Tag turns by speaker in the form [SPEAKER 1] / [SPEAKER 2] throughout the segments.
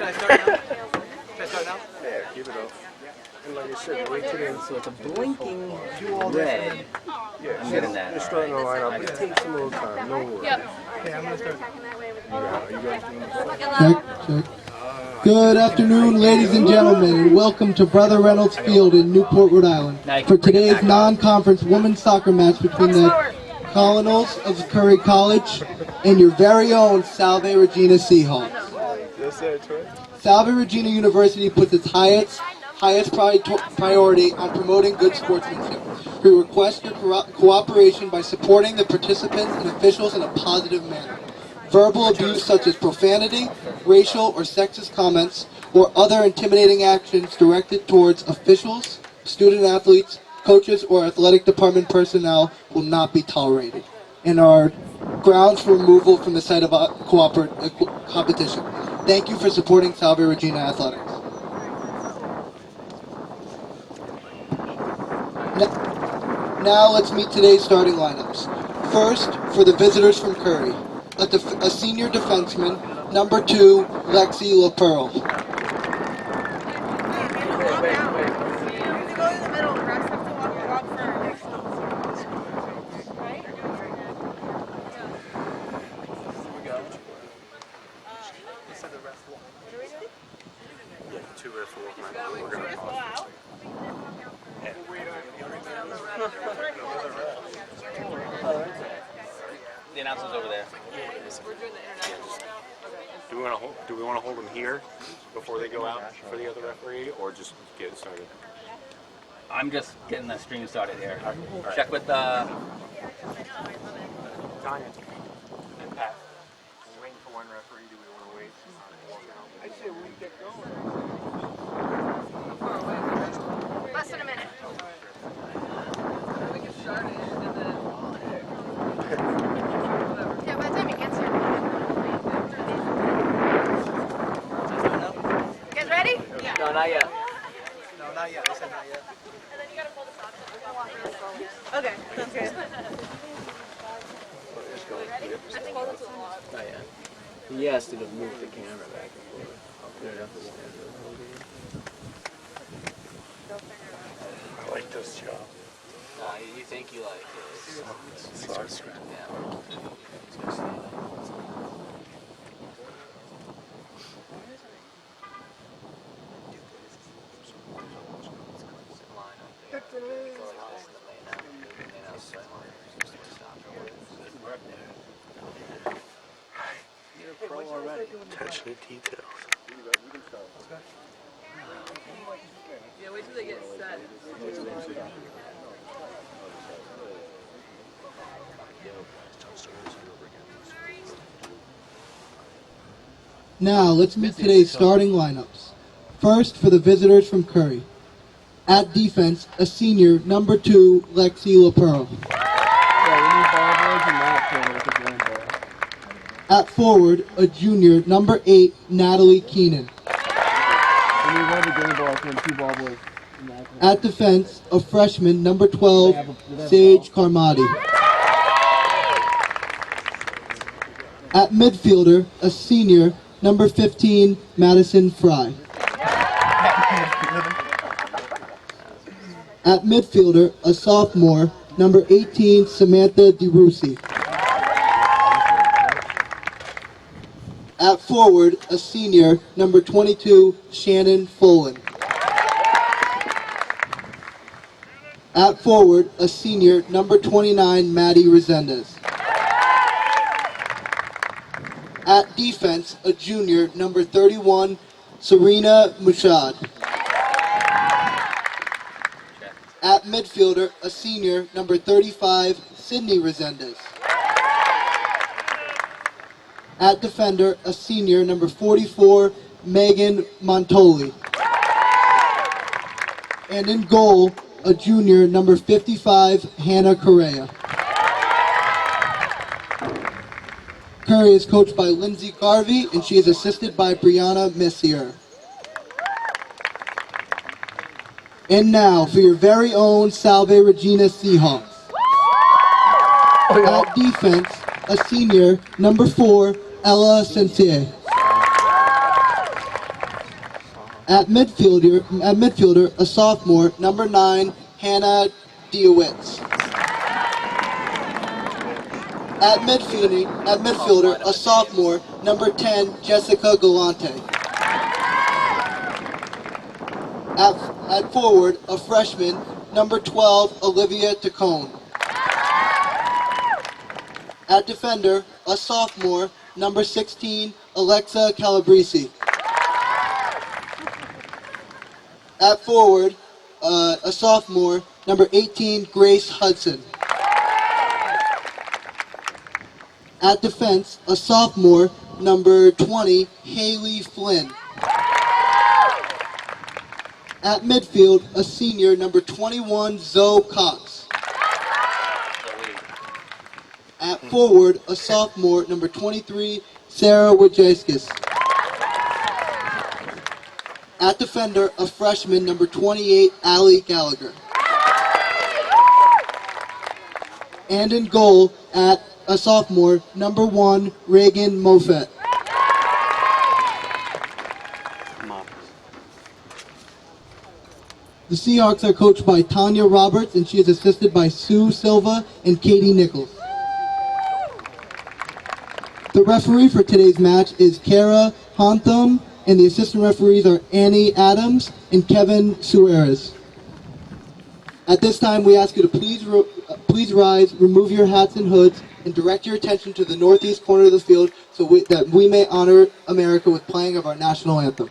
[SPEAKER 1] Yeah, keep it up. And like I said, wait till then.
[SPEAKER 2] So it's a blinking red.
[SPEAKER 1] Yeah,
[SPEAKER 2] I'm getting that.
[SPEAKER 1] They're starting to line up. It takes a little time. No worries.
[SPEAKER 3] Yep.
[SPEAKER 1] Yeah, I'm gonna start. You guys doing this?
[SPEAKER 4] Check. Good afternoon, ladies and gentlemen, and welcome to Brother Reynolds Field in Newport, Rhode Island, for today's non-conference women's soccer match between the Colonels of Curry College and your very own Salve Regina Seahawks.
[SPEAKER 1] Yes, sir, Troy.
[SPEAKER 4] Salve Regina University puts its highest priority on promoting good sportsmanship. We request your cooperation by supporting the participants and officials in a positive manner. Verbal abuse such as profanity, racial or sexist comments, or other intimidating actions directed towards officials, student athletes, coaches, or athletic department personnel will not be tolerated and are grounds for removal from the site of a competition. Thank you for supporting Salve Regina Athletics. Now let's meet today's starting lineups. First, for the visitors from Curry, a senior defenseman, number 2, Lexi LaPearl.
[SPEAKER 2] The announcer's over there.
[SPEAKER 5] Do we want to hold them here before they go out for the other referee, or just get it started?
[SPEAKER 2] I'm just getting the stream started here. Check with Tanya
[SPEAKER 5] And Pat, we're waiting for one referee. Do we want to wait?
[SPEAKER 1] I say we get going.
[SPEAKER 3] Less than a minute. We can start it and then. Yeah, by the time it gets here. You guys ready? Yeah.
[SPEAKER 2] No, not yet.
[SPEAKER 6] No, not yet. I said not yet.
[SPEAKER 3] And then you gotta pull this off.
[SPEAKER 6] Okay, sounds good.
[SPEAKER 2] Not yet.
[SPEAKER 1] He asked you to move the camera back and forth. I'll put it up the stand.
[SPEAKER 5] I like this job.
[SPEAKER 2] You think you like it.
[SPEAKER 5] Sucks. Attention to details.
[SPEAKER 6] Yeah, wait till they get set.
[SPEAKER 4] Now, let's meet today's starting lineups. First, for the visitors from Curry. At defense, a senior, number 2, Lexi LaPearl. At forward, a junior, number 8, Natalie Keenan. At defense, a freshman, number 12, Sage Carmody. At midfielder, a senior, number 15, Madison Fry. At midfielder, a sophomore, number 18, Samantha DeRusi. At forward, a senior, number 22, Shannon Folan. At forward, a senior, number 29, Maddie Resendez. At defense, a junior, number 31, Serena Mushad. At midfielder, a senior, number 35, Sydney Resendez. At defender, a senior, number 44, Megan Montoli. And in goal, a junior, number 55, Hannah Correa. Curry is coached by Lindsay Garvey, and she is assisted by Brianna Messier. And now, for your very own Salve Regina Seahawks. At defense, a senior, number 4, Ella Sentier. At midfielder, a sophomore, number 9, Hannah Diowitz. At midfielder, a sophomore, number 10, Jessica Galante. At forward, a freshman, number 12, Olivia Tacone. At defender, a sophomore, number 16, Alexa Calabrese. At forward, a sophomore, number 18, Grace Hudson. At defense, a sophomore, number 20, Haley Flynn. At midfield, a senior, number 21, Zoe Cox. At forward, a sophomore, number 23, Sarah Wojciechowski. At defender, a freshman, number 28, Allie Gallagher. And in goal, at a sophomore, number 1, Reagan Moffett. The Seahawks are coached by Tanya Roberts, and she is assisted by Sue Silva and Katie Nichols. The referee for today's match is Kara Hontham, and the assistant referees are Annie Adams and Kevin Suarez. At this time, we ask you to please rise, remove your hats and hoods, and direct your attention to the northeast corner of the field so that we may honor America with playing of our national anthem.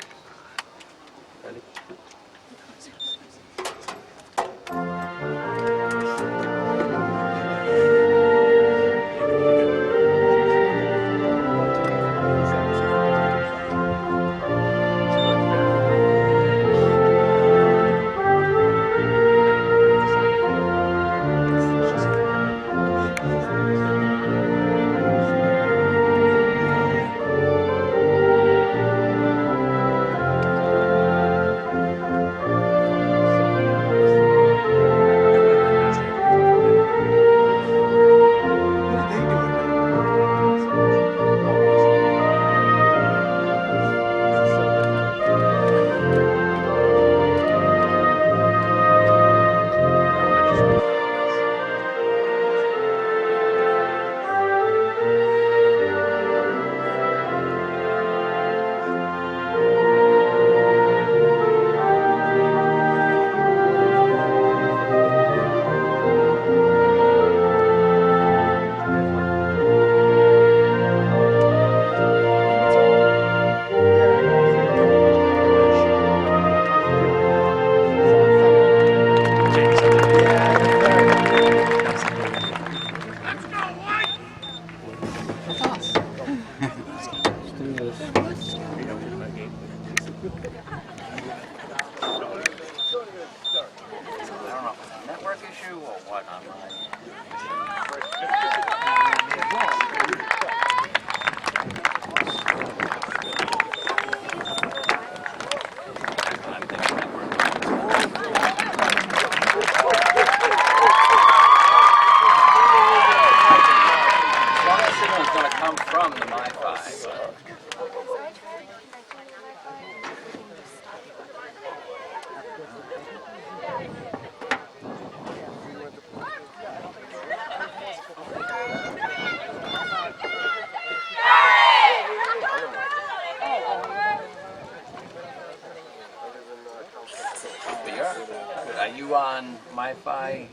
[SPEAKER 2] Are you on MiFi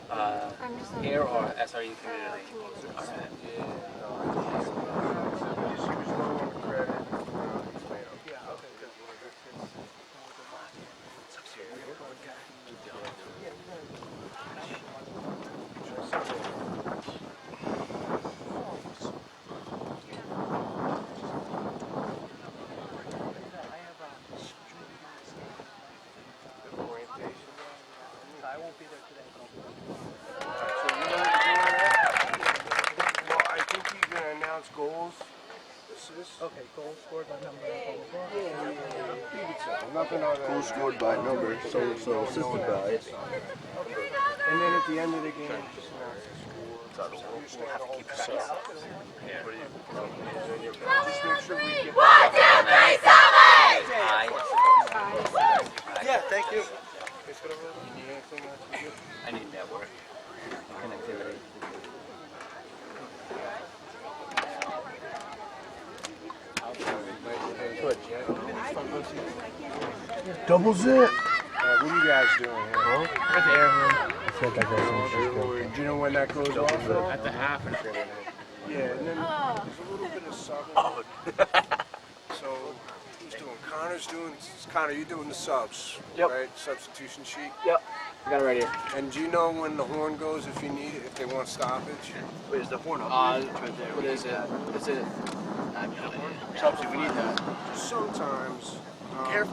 [SPEAKER 2] here or SRU Community?
[SPEAKER 6] I won't be there today.
[SPEAKER 7] Well, I think you're going to announce goals.
[SPEAKER 6] Okay, goal scored by number.
[SPEAKER 7] Nothing on that.
[SPEAKER 1] Goal scored by number, so assisted by.
[SPEAKER 7] And then at the end of the game, just announce the score.
[SPEAKER 2] We'll have to keep track.
[SPEAKER 7] Just make sure we get.
[SPEAKER 3] 1, 2, 3, 7!
[SPEAKER 7] Double zip. What are you guys doing here?
[SPEAKER 2] We're at the air room.
[SPEAKER 7] Do you know when that goes off?
[SPEAKER 2] At the half.
[SPEAKER 7] Yeah, and then there's a little bit of sub. So who's doing? Connor's doing. Connor, you're doing the subs,
[SPEAKER 1] Yep.
[SPEAKER 7] right? Substitution sheet.
[SPEAKER 1] Yep. I got it right here.
[SPEAKER 7] And do you know when the horn goes if you need it, if they want stoppage?
[SPEAKER 1] Where's the horn? It's right there. What is it? Is it? Subs if we need that.
[SPEAKER 7] Sometimes.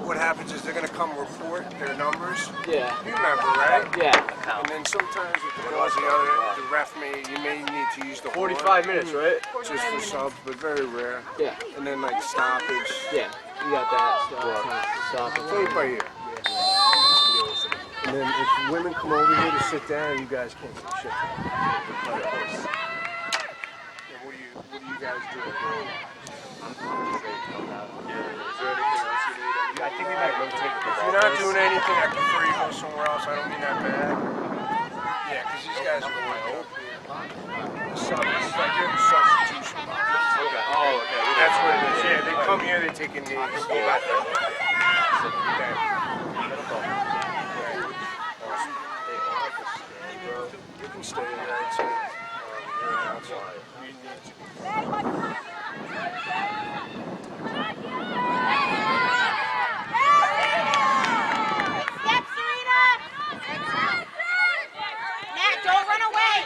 [SPEAKER 7] What happens is they're gonna come report their numbers.
[SPEAKER 1] Yeah.
[SPEAKER 7] You remember, right?
[SPEAKER 1] Yeah.
[SPEAKER 7] And then sometimes if it goes the ref you may need to use the horn.
[SPEAKER 1] 45 minutes, right?
[SPEAKER 7] Just for subs, but very rare.
[SPEAKER 1] Yeah.
[SPEAKER 7] And then like stoppage.
[SPEAKER 1] Yeah. You got that. Stop.
[SPEAKER 7] Play it by ear. And then if women come over here to sit down, you guys can't do shit. And what do you guys do?
[SPEAKER 5] I think we might rotate.
[SPEAKER 7] If you're not doing anything, I prefer you go somewhere else. I don't mean that bad. Yeah, because these guys are wide open. This is like you're the substitution box.
[SPEAKER 5] Okay. Oh, okay.
[SPEAKER 7] That's what it is. Yeah, they come here, they take a knee. You can stay in there, I'd say. You're outside.
[SPEAKER 3] Don't run away.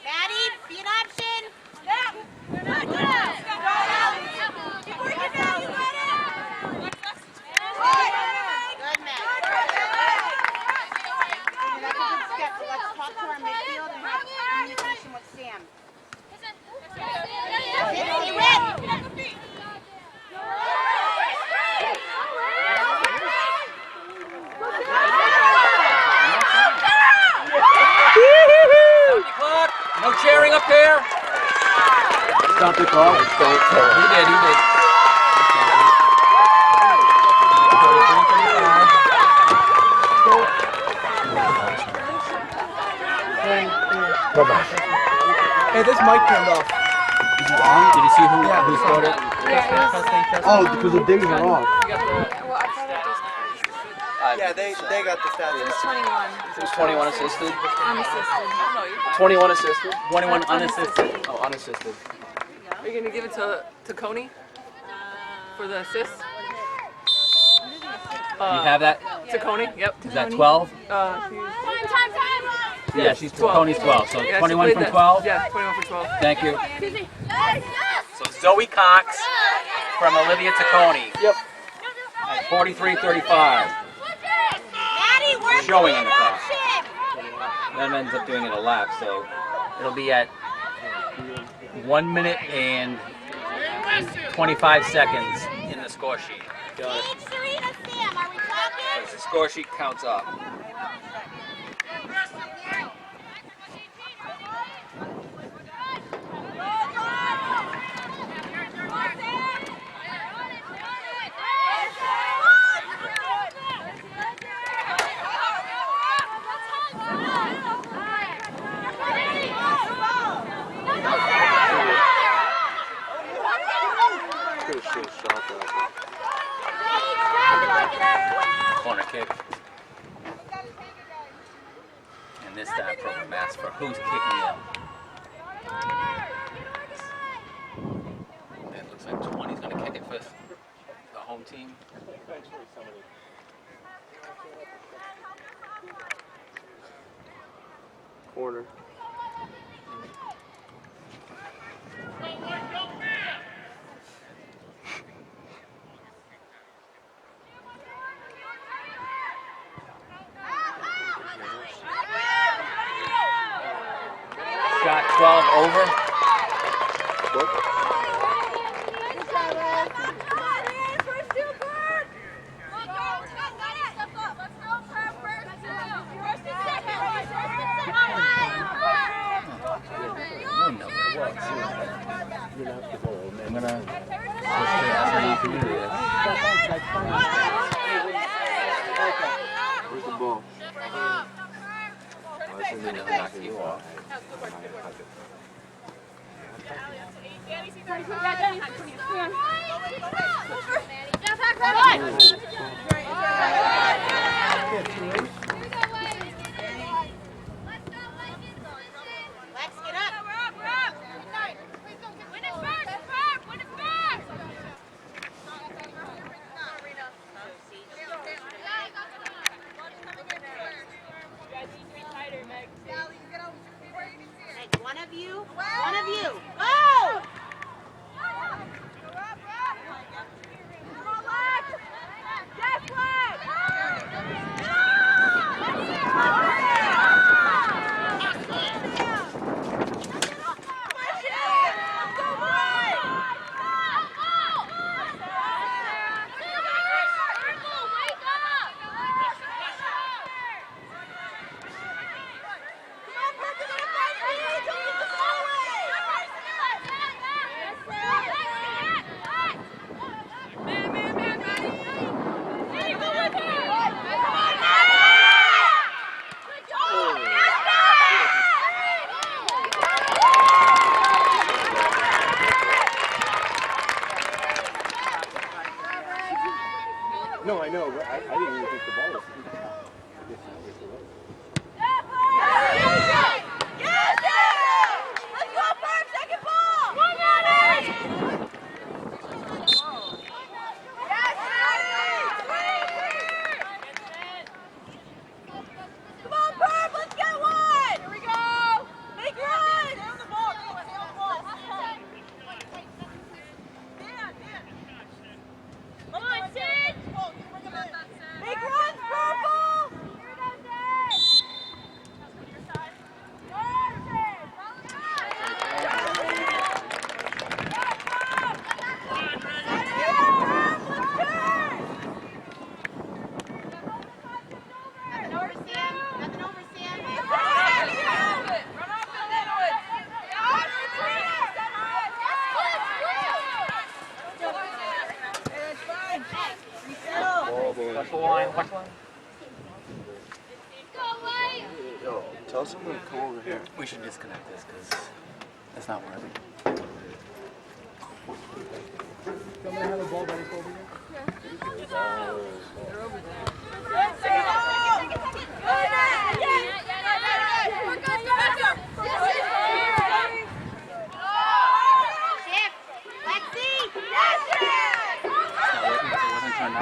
[SPEAKER 3] Maddie, be an option. Good, Matt. Let's talk to our midfield and have communication with Sam. Hey, Rick.
[SPEAKER 2] No cheering up there.
[SPEAKER 1] Stop the clock.
[SPEAKER 2] He did.
[SPEAKER 6] Hey, this mic turned off.
[SPEAKER 1] Is it on? Did you see who scored it?
[SPEAKER 6] Oh, because the dings are off.
[SPEAKER 1] Yeah, they got the stats.
[SPEAKER 8] It was 21.
[SPEAKER 1] It was 21 assisted.
[SPEAKER 8] Unassisted.
[SPEAKER 1] 21 assisted.
[SPEAKER 2] 21 unassisted.
[SPEAKER 1] Oh, unassisted.
[SPEAKER 8] Are you going to give it to Coney for the assist?
[SPEAKER 2] You have that?
[SPEAKER 8] To Coney? Yep.
[SPEAKER 2] Is that 12?
[SPEAKER 3] Time.
[SPEAKER 2] Yeah, she's 12. Tony's 12. So
[SPEAKER 8] Yeah, she
[SPEAKER 2] 21
[SPEAKER 8] played
[SPEAKER 2] from
[SPEAKER 8] that.
[SPEAKER 2] 12?
[SPEAKER 8] Yeah, 21 for 12.
[SPEAKER 2] Thank you. So Zoe Cox from Olivia Tacconi.
[SPEAKER 1] Yep.
[SPEAKER 2] At 43-35. Showing in the class. Then ends up doing it a lap, so it'll be at 1 minute and 25 seconds in the score sheet.
[SPEAKER 3] Got it.
[SPEAKER 2] Because the score sheet counts up. Corner kick. And this time program asks for who's kicking it. And it looks like 20's going to kick it for the home team.
[SPEAKER 1] Corner.
[SPEAKER 2] Shot 12 over. I'm gonna that's how you can do this.
[SPEAKER 1] Where's the ball? Well, this isn't knocking you off.
[SPEAKER 3] Lex, get up. Hey, one of you, go!
[SPEAKER 5] No, I know, but I didn't even think the ball was.
[SPEAKER 1] Yo, tell someone to come over here.
[SPEAKER 2] We should disconnect this because it's not working.
[SPEAKER 6] Somebody have a ball ready for over here?
[SPEAKER 8] They're over there.
[SPEAKER 3] Shift. Lexi.
[SPEAKER 2] It's not working because it wasn't turned on.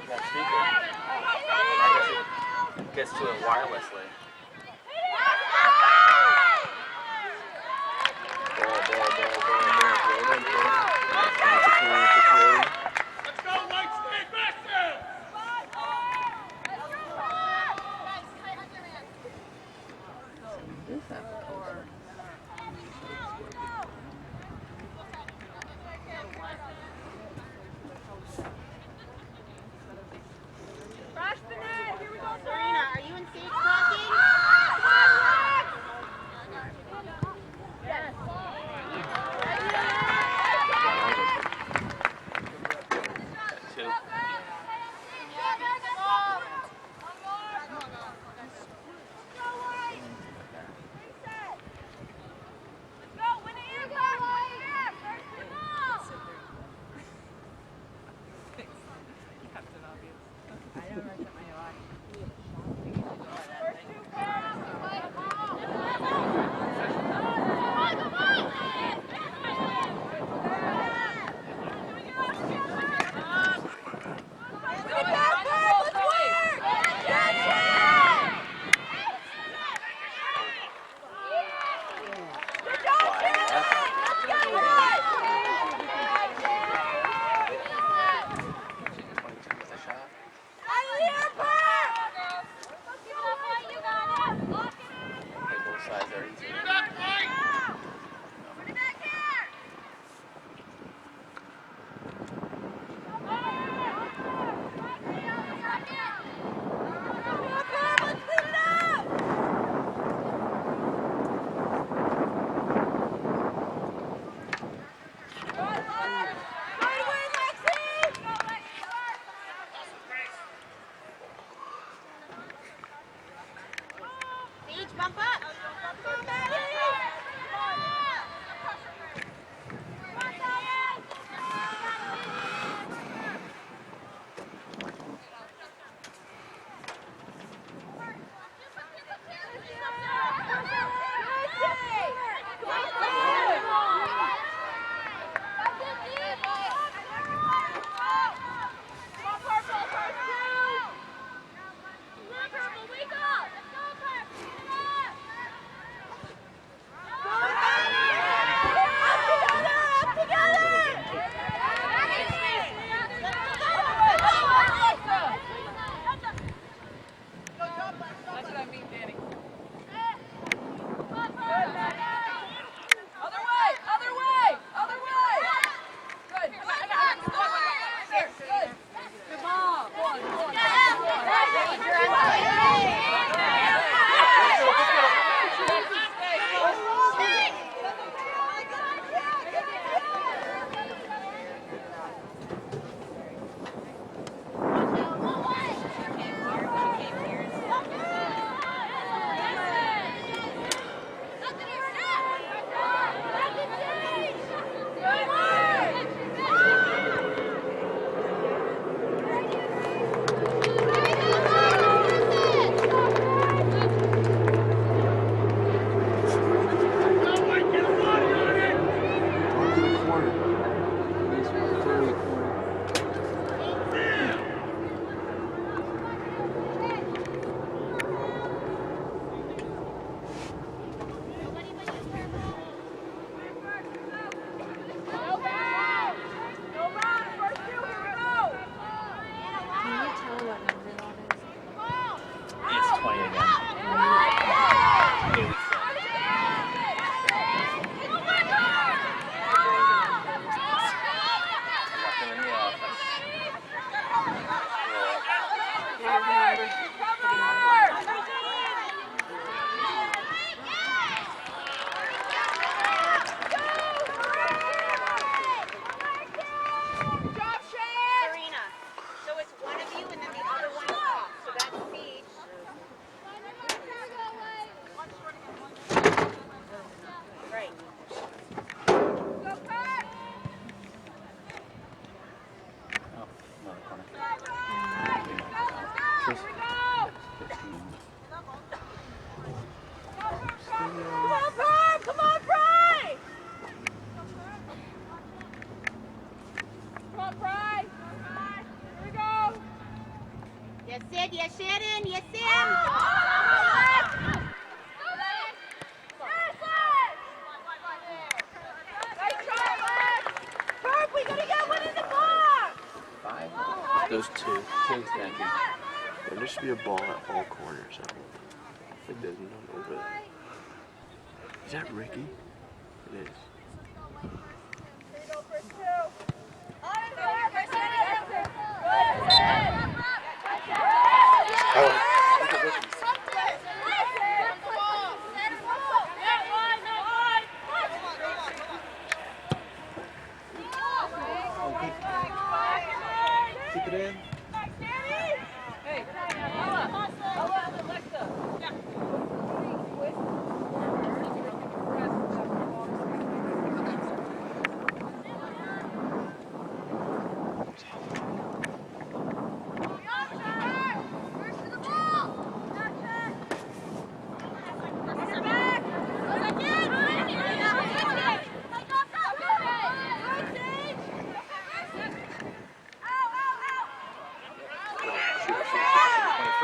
[SPEAKER 2] That speaker. I guess it gets to it wirelessly.
[SPEAKER 3] Serena, are you in stage talking? good. Yes, Shannon. Yes, Sam. We gotta get one in the box.
[SPEAKER 2] 5.
[SPEAKER 1] Those two.
[SPEAKER 2] Thank you.
[SPEAKER 1] There should be a ball at all corners. I think there's none over there. Is that Ricky? It is.
[SPEAKER 6] Keep it in.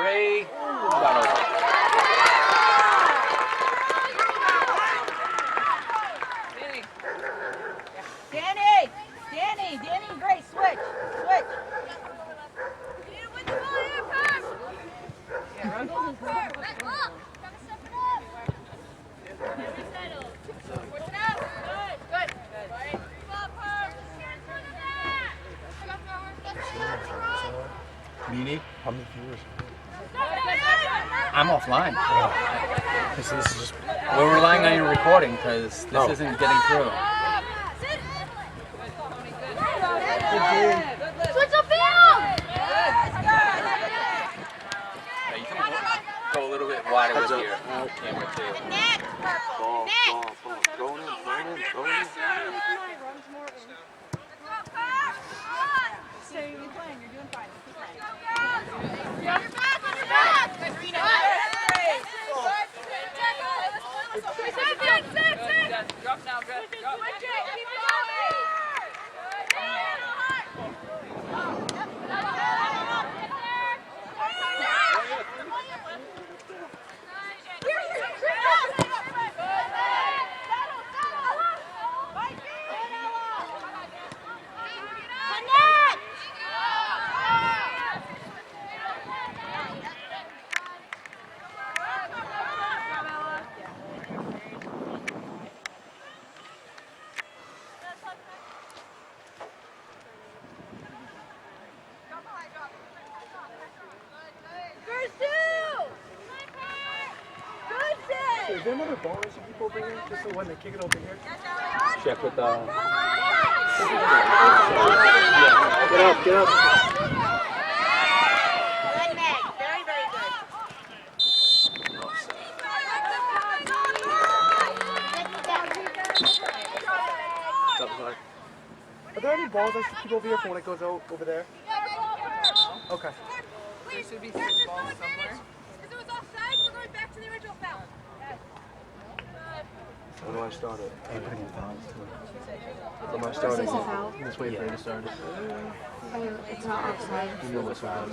[SPEAKER 8] Hey.
[SPEAKER 3] Danny, great. Switch.
[SPEAKER 6] Meanie, how many viewers?
[SPEAKER 2] I'm offline.
[SPEAKER 6] This is just.
[SPEAKER 2] We're relying on your recording because this isn't getting through.
[SPEAKER 3] Switch the field.
[SPEAKER 2] You can go a little bit wider with your camera too.
[SPEAKER 3] Net.
[SPEAKER 1] Ball.
[SPEAKER 3] Net.
[SPEAKER 1] Throw it in.
[SPEAKER 8] Drop now, Drop.
[SPEAKER 6] Is there another ball I should keep over here? Just so when they kick it over here?
[SPEAKER 2] Check with the.
[SPEAKER 6] Get up.
[SPEAKER 3] Good, Meg. Very, very good.
[SPEAKER 6] Are there any balls I should keep over here for when it goes over there? Okay.
[SPEAKER 8] There should be 6 balls somewhere.
[SPEAKER 1] How do I start it? How do I start it? Just wait for you to start it.
[SPEAKER 9] It's not offside.
[SPEAKER 1] You know what's wrong.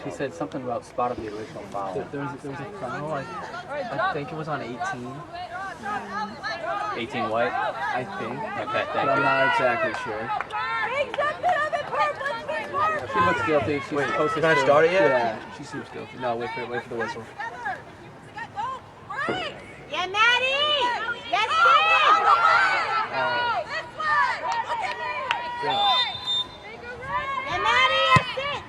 [SPEAKER 2] She said something about spot of the original foul.
[SPEAKER 1] There was a foul. I think it was on 18.
[SPEAKER 2] 18 white.
[SPEAKER 1] I think.
[SPEAKER 2] Okay,
[SPEAKER 1] But
[SPEAKER 2] thank
[SPEAKER 1] I'm
[SPEAKER 2] you.
[SPEAKER 1] not exactly sure.
[SPEAKER 2] She looks guilty. She's supposed to.
[SPEAKER 1] Can I start it yet? Yeah, she seems guilty. No, wait for the whistle.
[SPEAKER 3] Yeah, Maddie. Yes, Kevin.
[SPEAKER 1] Yeah.
[SPEAKER 3] Yeah, Maddie. Yes, it.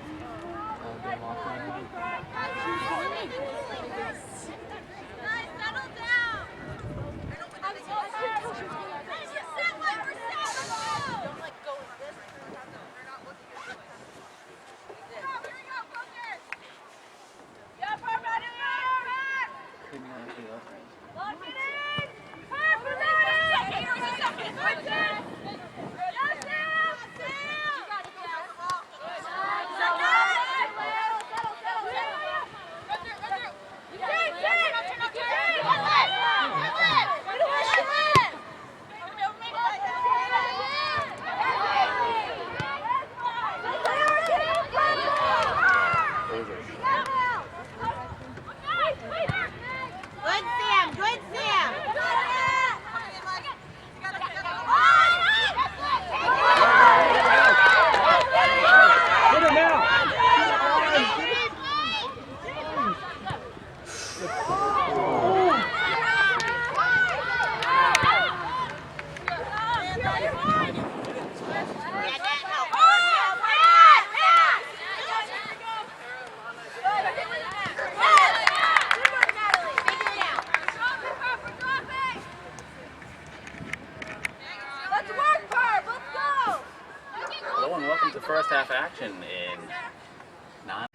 [SPEAKER 2] to first half action in 9.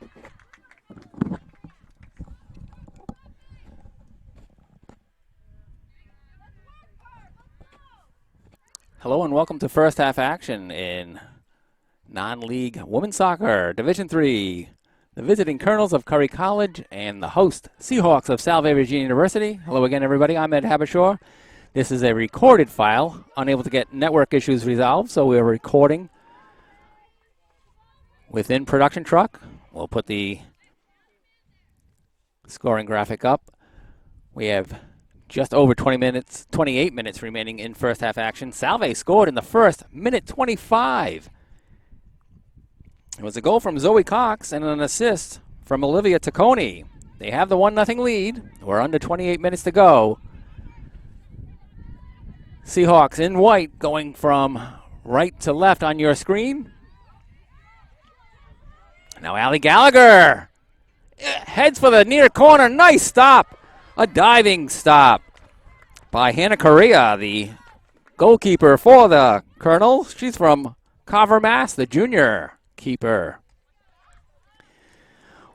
[SPEAKER 2] Hello and welcome to first half action in non-league women's soccer, Division III. The visiting Colonels of Curry College and the host Seahawks of Salve Regina University. Hello again, everybody. I'm Ed Habashore. This is a recorded file, unable to get network issues resolved, so we're recording within production truck. We'll put the scoring graphic up. We have just over 28 minutes remaining in first half action. Salve scored in the first, minute 25. It was a goal from Zoe Cox and an assist from Olivia Tacconi. They have the 1-0 lead. We're under 28 minutes to go. Seahawks in white going from right to left on your screen. Now Allie Gallagher heads for the near corner. Nice stop. A diving stop by Hannah Correa, the goalkeeper for the Colonels. She's from Carver, Mass., the junior keeper.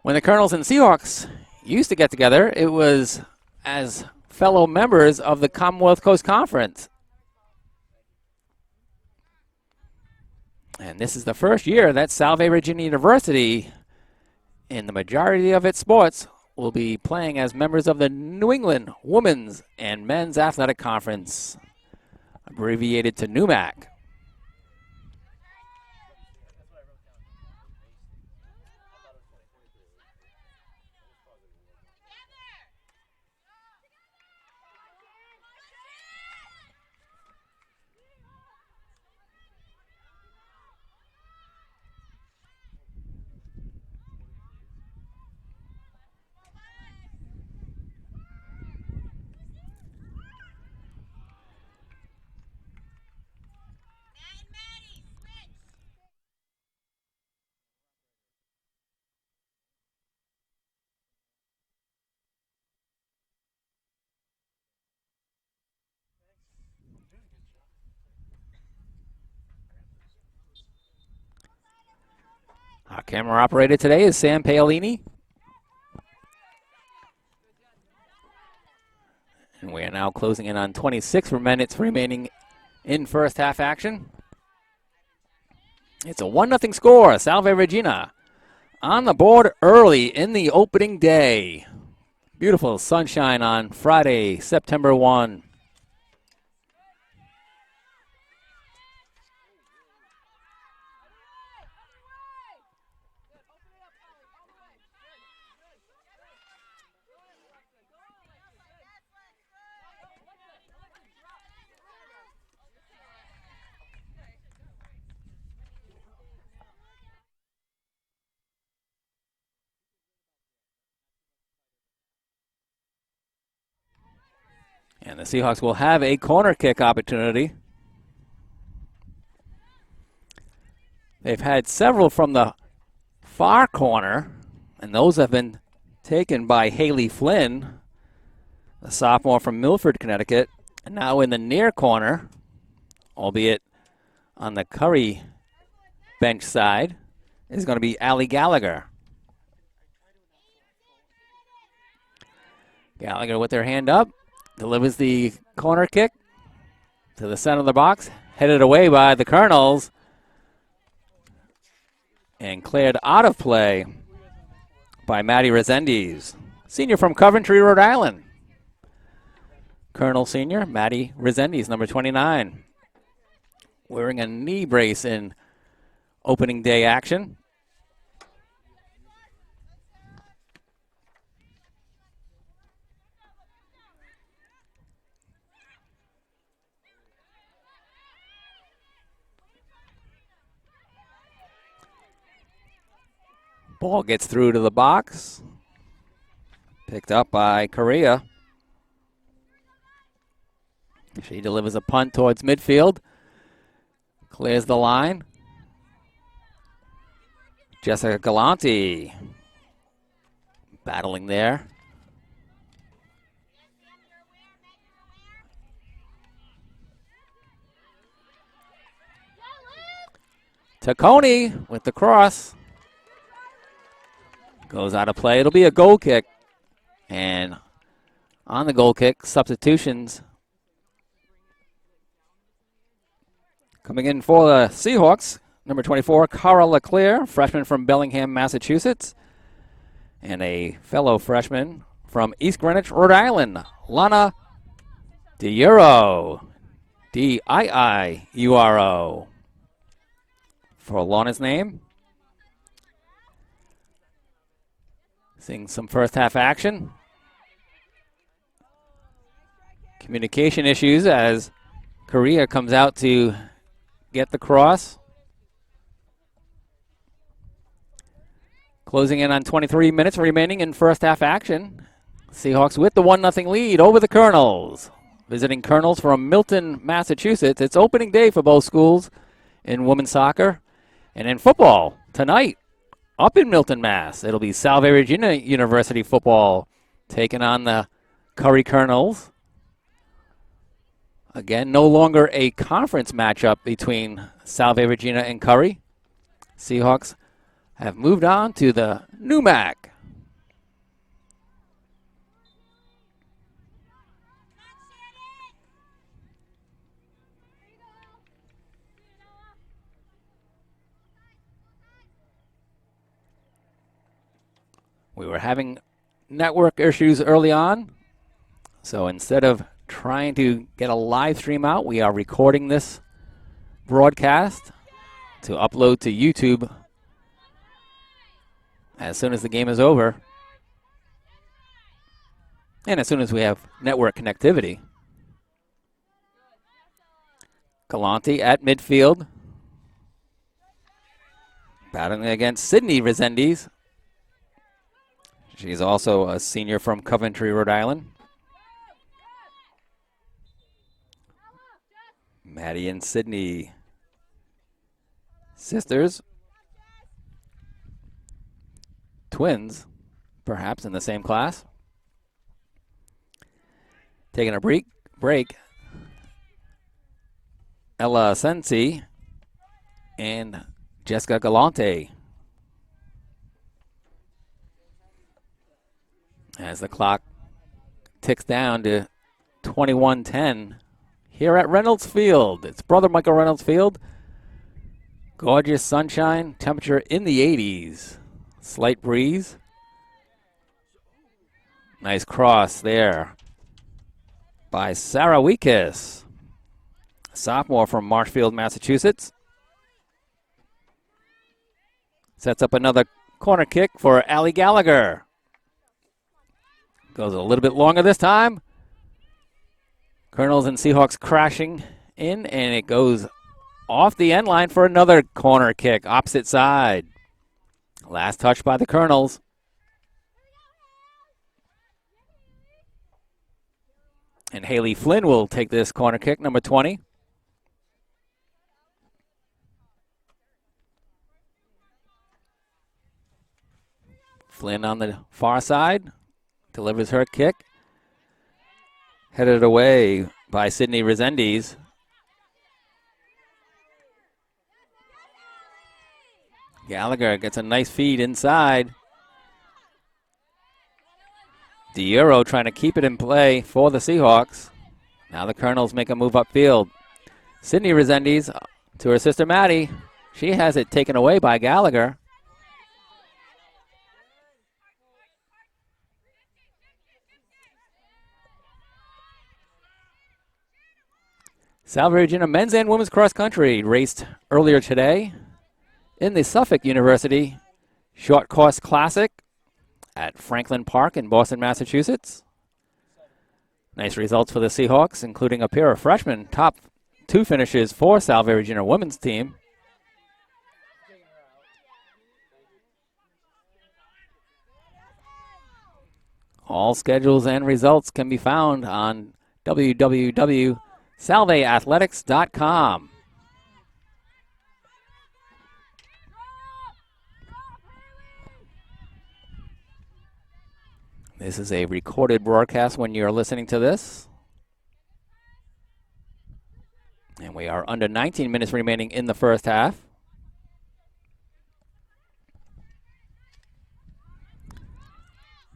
[SPEAKER 2] When the Colonels and Seahawks used to get together, it was as fellow members of the Commonwealth Coast Conference. And this is the first year that Salve Regina University, in the majority of its sports, will be playing as members of the New England Women's and Men's Athletic Conference, abbreviated to NUMAC. Our camera operator today is Sam Paolini. And we are now closing in on 26 minutes remaining in first half action. It's a 1-0 score. Salve Regina on the board early in the opening day. Beautiful sunshine on Friday, September 1. And the Seahawks will have a corner kick opportunity. They've had several from the far corner, and those have been taken by Haley Flynn, a sophomore from Milford, Connecticut. And now in the near corner, albeit on the Curry bench side, is going to be Allie Gallagher. Gallagher with her hand up. Delivers the corner kick to the center of the box, headed away by the Colonels, and cleared out of play by Maddie Resendiz, senior from Coventry, Rhode Island. Colonel senior, Maddie Resendiz, number 29, wearing a knee brace in opening day action. Ball gets through to the box. Picked up by Correa. She delivers a punt towards midfield. Clears the line. Jessica Galante battling there. Taccone with the cross. Goes out of play. It'll be a goal kick. And on the goal kick, substitutions. Coming in for the Seahawks, number 24, Cara LeClaire, freshman from Bellingham, Massachusetts. And a fellow freshman from East Greenwich, Rhode Island, Lana Diuro. Diiuro. For Lana's name. Seeing some first half action. Communication issues as Korea comes out to get the cross. Closing in on 23 minutes remaining in first half action. Seahawks with the 1-0 lead over the Colonels. Visiting Colonels from Milton, Massachusetts. It's opening day for both schools in women's soccer. And in football tonight up in Milton, Mass. It'll be Salve Regina University football taking on the Curry Colonels. Again, no longer a conference matchup between Salve Regina and Curry. Seahawks have moved on to the NUMAC. We were having network issues early on, so instead of trying to get a live stream out, we are recording this broadcast to upload to YouTube as soon as the game is over and as soon as we have network connectivity. Galante at midfield, battling against Sydney Resendiz. She's also a senior from Coventry, Rhode Island. Maddie and Sydney, sisters, twins, perhaps in the same class. Taking a break. Ella Sensi and Jessica Galante. As the clock ticks down to 21:10 here at Reynolds Field. It's Brother Michael Reynolds Field. Gorgeous sunshine, temperature in the 80s. Slight breeze. Nice cross there by Sarah Weekes, sophomore from Marshfield, Massachusetts. Sets up another corner kick for Allie Gallagher. Goes a little bit longer this time. Colonels and Seahawks crashing in, and it goes off the end line for another corner kick, opposite side. Last touch by the Colonels. And Haley Flynn will take this corner kick, number 20. Flynn on the far side. Delivers her kick. Headed away by Sydney Resendiz. Gallagher gets a nice feed inside. Diuro trying to keep it in play for the Seahawks. Now the Colonels make a move upfield. Sydney Resendiz to her sister Maddie. She has it taken away by Gallagher. Salve Regina men's and women's cross country raced earlier today in the Suffolk University Short Course Classic at Franklin Park in Boston, Massachusetts. Nice results for the Seahawks, including a pair of freshmen, top 2 finishes for Salve Regina women's team. All schedules and results can be found on www.salveathletics.com. This is a recorded broadcast when you're listening to this. And we are under 19 minutes remaining in the first half.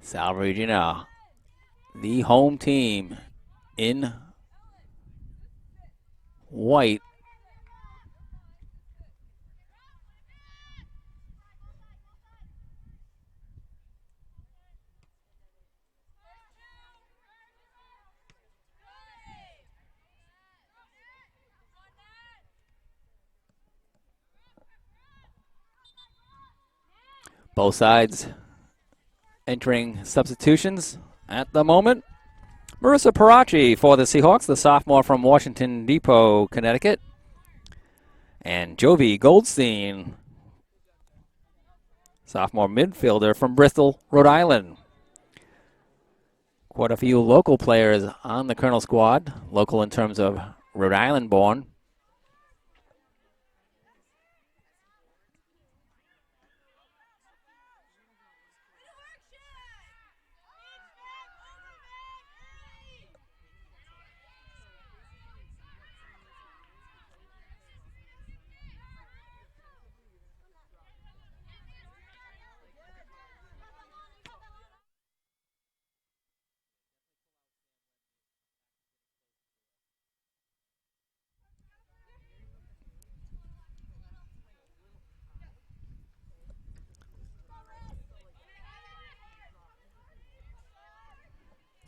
[SPEAKER 2] Salve Regina, the home team in white. Both sides entering substitutions at the moment. Marissa Parachi for the Seahawks, the sophomore from Washington Depot, Connecticut. And Jovi Goldstein, sophomore midfielder from Bristol, Rhode Island. Quite a few local players on the Colonel squad, local in terms of Rhode Island born.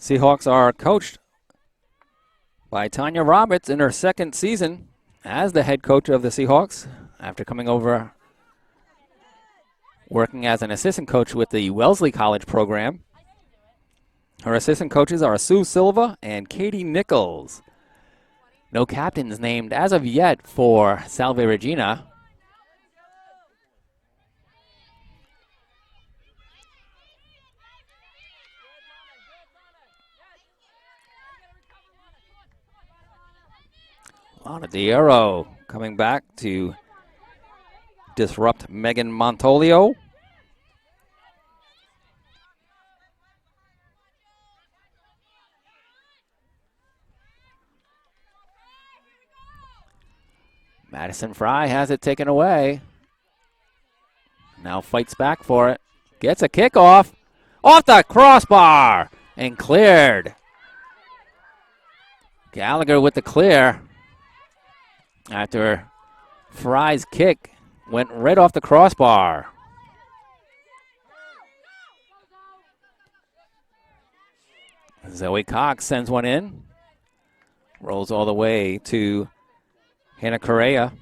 [SPEAKER 2] Seahawks are coached by Tanya Roberts in her second season as the head coach of the Seahawks after coming over working as an assistant coach with the Wellesley College program. Her assistant coaches are Sue Silva and Katie Nichols. No captains named as of yet for Salve Regina. Lana Diero coming back to disrupt Megan Montolio. Madison Fry has it taken away. Now fights back for it. Gets a kickoff. Off the crossbar and cleared. Gallagher with the clear. After Fry's kick went right off the crossbar. Zoe Cox sends one in. Rolls all the way to Hannah Correa.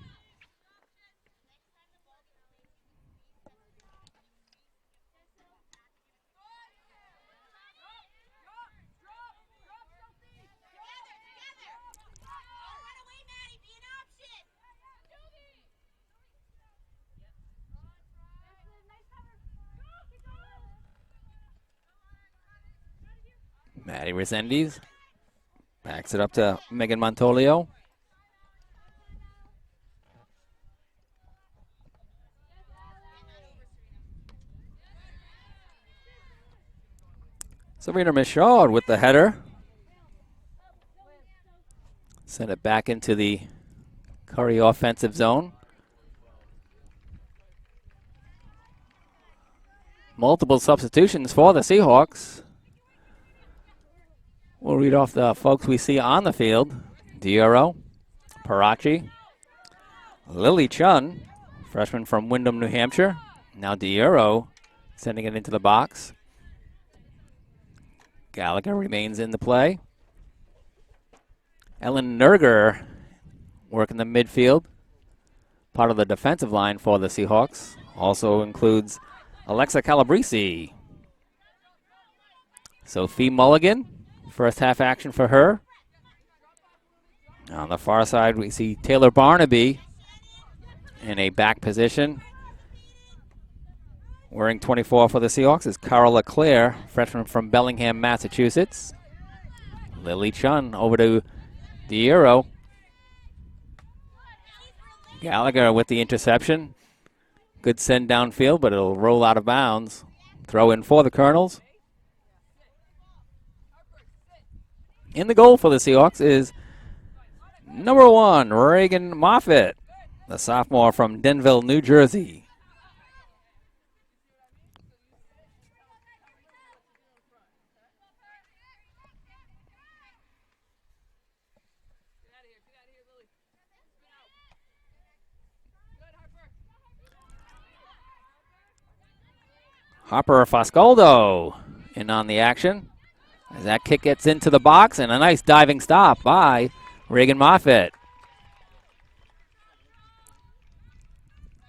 [SPEAKER 2] Maddie Resendiz backs it up to Megan Montolio. Serena Michaud with the header. Send it back into the Curry offensive zone. Multiple substitutions for the Seahawks. We'll read off the folks we see on the field. Diero, Parachi, Lily Chun, freshman from Windham, New Hampshire. Now Diero sending it into the box. Gallagher remains in the play. Ellen Nerger working the midfield. Part of the defensive line for the Seahawks. Also includes Alexa Calabrese. Sophie Mulligan. First half action for her. On the far side, we see Taylor Barnaby in a back position. Wearing 24 for the Seahawks is Carol LeClaire, freshman from Bellingham, Massachusetts. Lily Chun over to Diero. Gallagher with the interception. Good send downfield, but it'll roll out of bounds. Throw in for the Colonels. In the goal for the Seahawks is number 1, Reagan Moffitt, the sophomore from Denville, New Jersey. Harper Foscoldo in on the action. As that kick gets into the box, and a nice diving stop by Reagan Moffitt.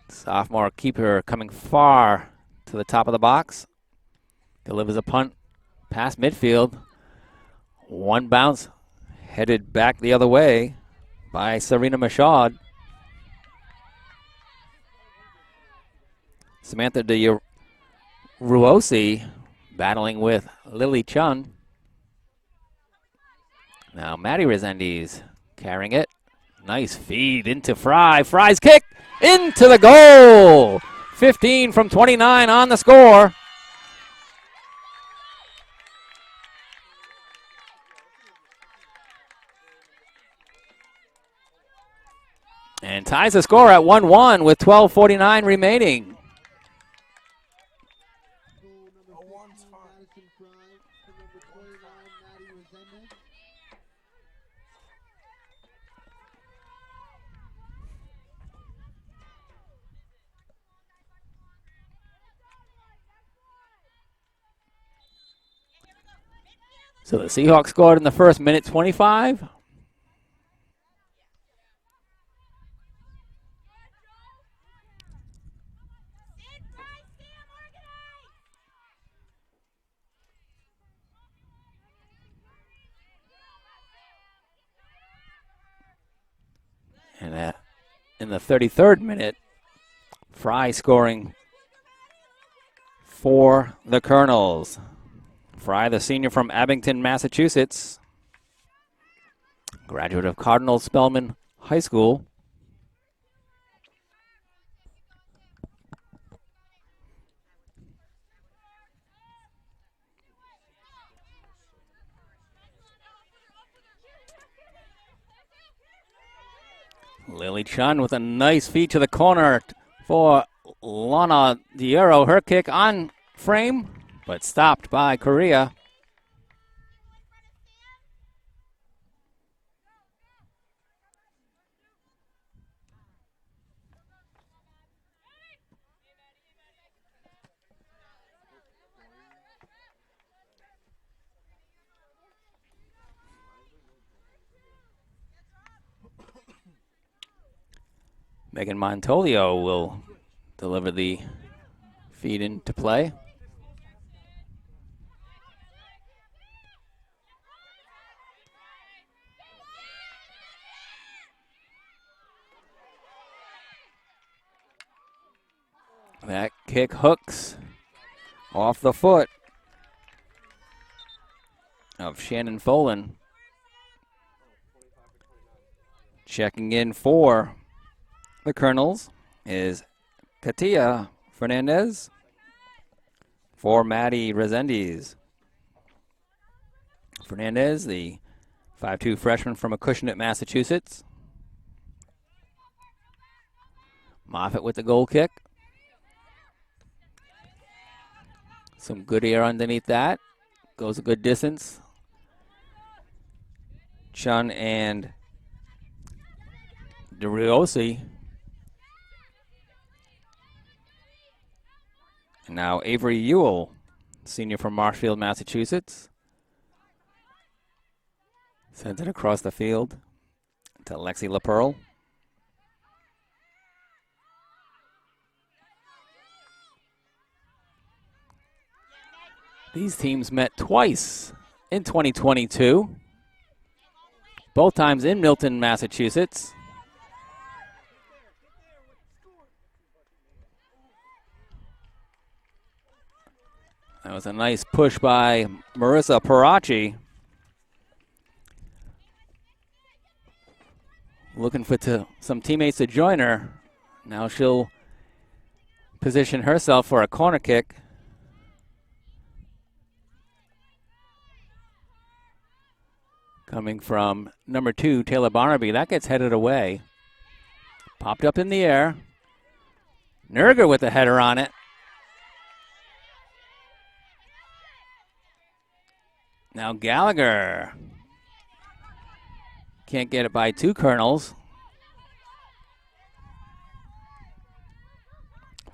[SPEAKER 2] Sophomore keeper coming far to the top of the box. Delivers a punt past midfield. One bounce headed back the other way by Serena Michaud. Samantha De Ruosi battling with Lily Chun. Now Maddie Resendiz carrying it. Nice feed into Fry. Fry's kick into the goal. 15 from 29 on the score. And ties the score at 1-1 with 12:49 remaining. So the Seahawks scored in the first minute, 25. And in the 33rd minute, Fry scoring for the Colonels. Fry, the senior from Abington, Massachusetts, graduate of Cardinal Spellman High School. Lily Chun with a nice feed to the corner for Lana Diero. Her kick on frame, but stopped by Korea. Megan Montolio will deliver the feed into play. That kick hooks off the foot of Shannon Folan. Checking in for the Colonels is Katia Fernandez for Maddie Resendiz. Fernandez, the 5'2" freshman from Acushnet, Massachusetts. Moffitt with the goal kick. Some good air underneath that. Goes a good distance. Chun and DeRiosi. And now Avery Ewell, senior from Marshfield, Massachusetts. Sends it across the field to Lexi LaPearl. These teams met twice in 2022, both times in Milton, Massachusetts. That was a nice push by Marissa Parachi. Looking for some teammates to join her. Now she'll position herself for a corner kick. Coming from number 2, Taylor Barnaby. That gets headed away. Popped up in the air. Nerger with the header on it. Now Gallagher. Can't get it by 2 Colonels.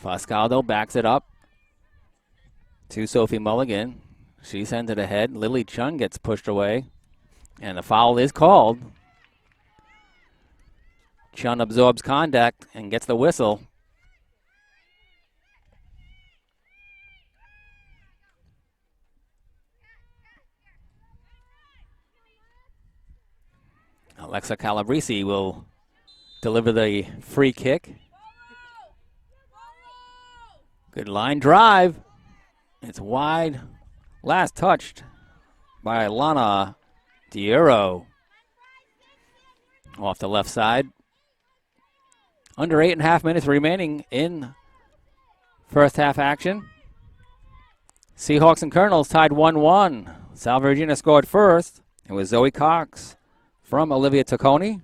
[SPEAKER 2] Foscaldo backs it up. to Sophie Mulligan. She sends it ahead. Lily Chun gets pushed away, and the foul is called. Chun absorbs contact and gets the whistle. Alexa Calabrese will deliver the free kick. Good line drive. It's wide. Last touched by Lana Diero. Off the left side. Under 8.5 minutes remaining in first half action. Seahawks and Colonels tied 1-1. Salve Regina scored first. It was Zoe Cox from Olivia Tacconi.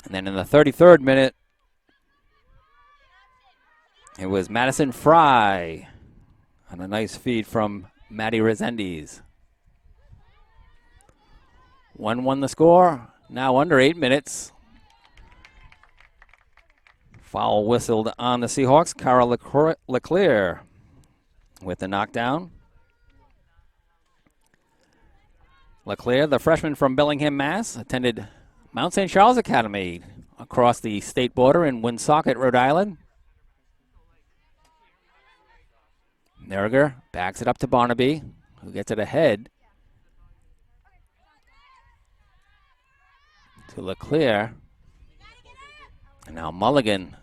[SPEAKER 2] And then in the 33rd minute, it was Madison Fry on a nice feed from Maddie Resendiz. 1-1 the score. Now under 8 minutes. Foul whistled on the Seahawks. Cara Leclerc with the knockdown. Leclerc, the freshman from Bellingham, Mass., attended Mount St. Charles Academy across the state border in Woonsocket, Rhode Island. Nerger backs it up to Barnaby, who gets it ahead to Leclerc. And now Mulligan.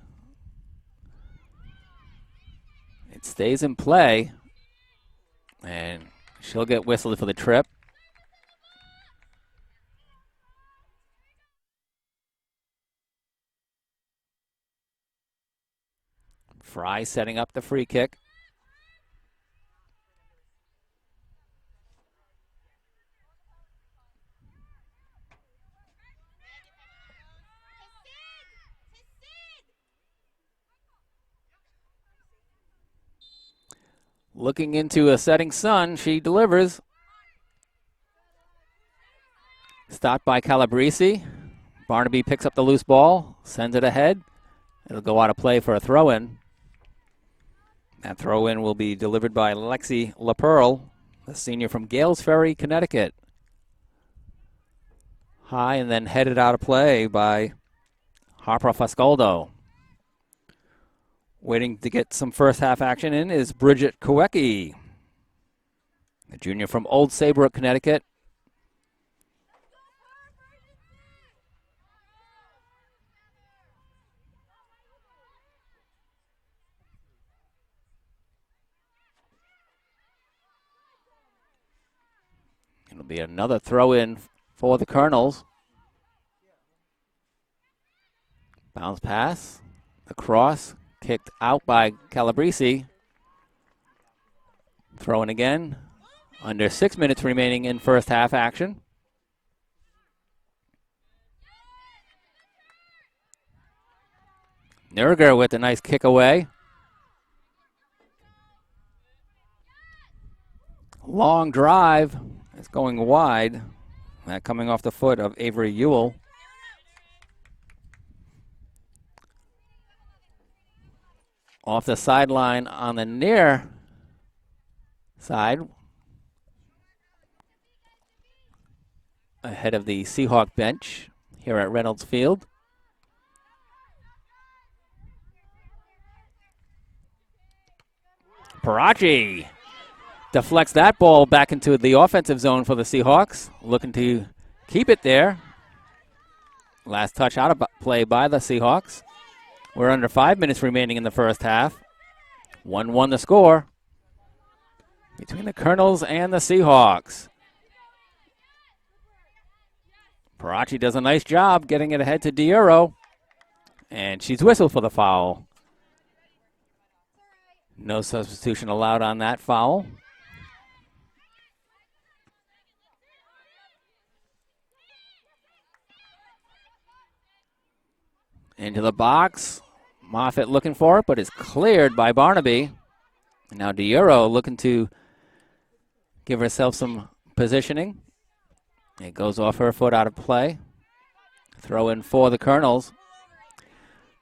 [SPEAKER 2] It stays in play, and she'll get whistled for the trip. Fry setting up the free kick. Looking into a setting sun, she delivers. Stopped by Calabrese. Barnaby picks up the loose ball, sends it ahead. It'll go out of play for a throw-in. That throw-in will be delivered by Lexi LaPearl, the senior from Gales Ferry, Connecticut. High and then headed out of play by Harper Fascoldo. Waiting to get some first half action in is Bridget Kowecki, the junior from Old Saybrook, Connecticut. It'll be another throw-in for the Colonels. Bounce pass, the cross, kicked out by Calabrese. Throw-in again. Under 6 minutes remaining in first half action. Nerger with a nice kick away. Long drive. It's going wide. That coming off the foot of Avery Ewell. Off the sideline on the near side. Ahead of the Seahawk bench here at Reynolds Field. Parachi deflects that ball back into the offensive zone for the Seahawks, looking to keep it there. Last touch out of play by the Seahawks. We're under 5 minutes remaining in the first half. 1-1 the score between the Colonels and the Seahawks. Parachi does a nice job getting it ahead to Diero, and she's whistled for the foul. No substitution allowed on that foul. Into the box. Moffitt looking for it, but is cleared by Barnaby. And now Diero looking to give herself some positioning. It goes off her foot out of play. Throw in for the Colonels.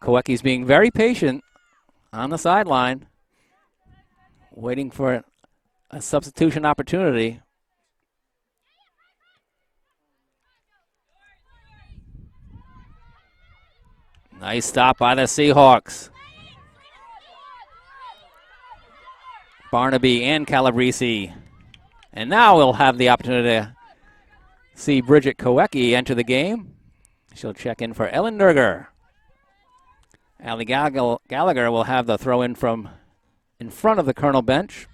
[SPEAKER 2] Kowecki's being very patient on the sideline. waiting for a substitution opportunity. Nice stop by the Seahawks. Barnaby and Calabrese. And now we'll have the opportunity to see Bridget Kowecki enter the game. She'll check in for Ellen Nerger. Allie Gallagher will have the throw in from in front of the Colonel bench.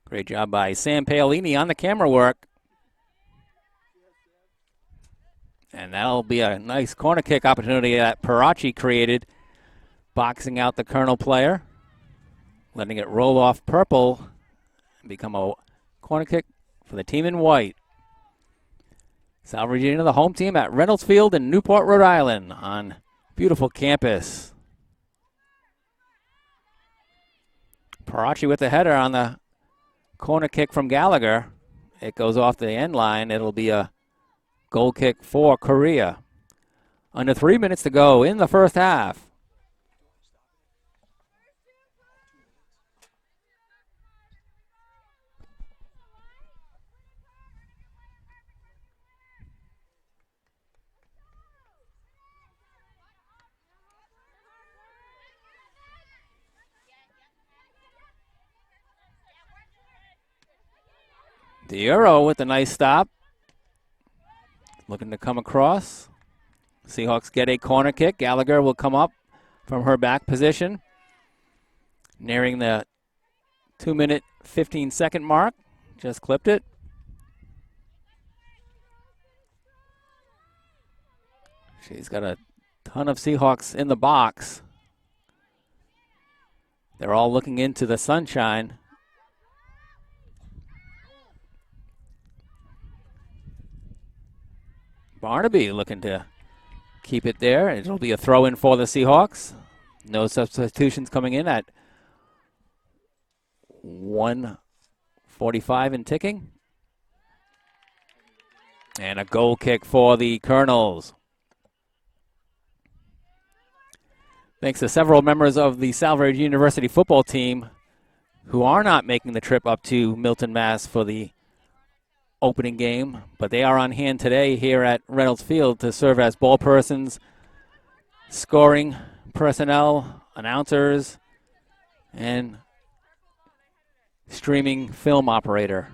[SPEAKER 2] Great job by Sam Paolini on the camera work. And that'll be a nice corner kick opportunity that Parachi created, boxing out the Colonel player, letting it roll off purple and become a corner kick for the team in white. Salve Regina, the home team at Reynolds Field in Newport, Rhode Island on beautiful campus. Parachi with the header on the corner kick from Gallagher. It goes off the end line. It'll be a goal kick for Korea. Under 3 minutes to go in the first half. Diuro with a nice stop. Looking to come across. Seahawks get a corner kick. Gallagher will come up from her back position. Nearing the 2-minute, 15-second mark. Just clipped it. She's got a ton of Seahawks in the box. They're all looking into the sunshine. Barnaby looking to keep it there. It'll be a throw-in for the Seahawks. No substitutions coming in at 1:45 and ticking. And a goal kick for the Colonels. Thanks to several members of the Salve Regina University football team who are not making the trip up to Milton, Mass for the opening game, but they are on hand today here at Reynolds Field to serve as ball persons, scoring personnel, announcers, and streaming film operator.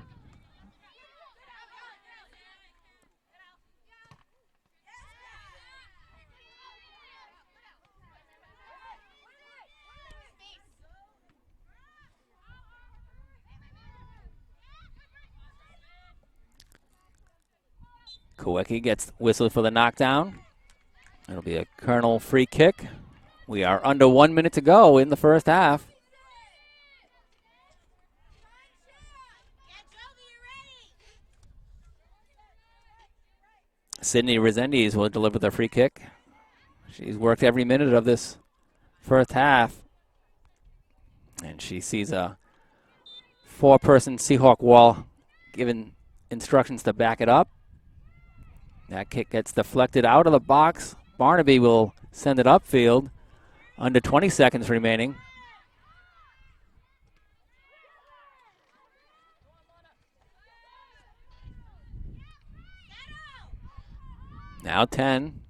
[SPEAKER 2] Kowecki gets whistled for the knockdown. It'll be a Colonel free kick. We are under 1 minute to go in the first half. Sydney Resendiz will deliver the free kick. She's worked every minute of this first half. And she sees a 4-person Seahawk wall given instructions to back it up. That kick gets deflected out of the box. Barnaby will send it upfield. Under 20 seconds remaining. Now 10.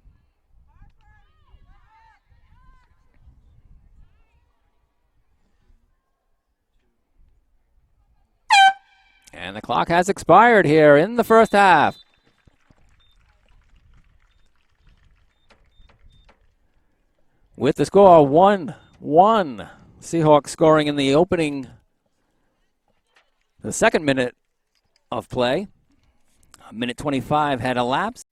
[SPEAKER 2] And the clock has expired here in the first half. With the score 1-1, Seahawks scoring in the opening, the second minute of play. A minute 25 had elapsed.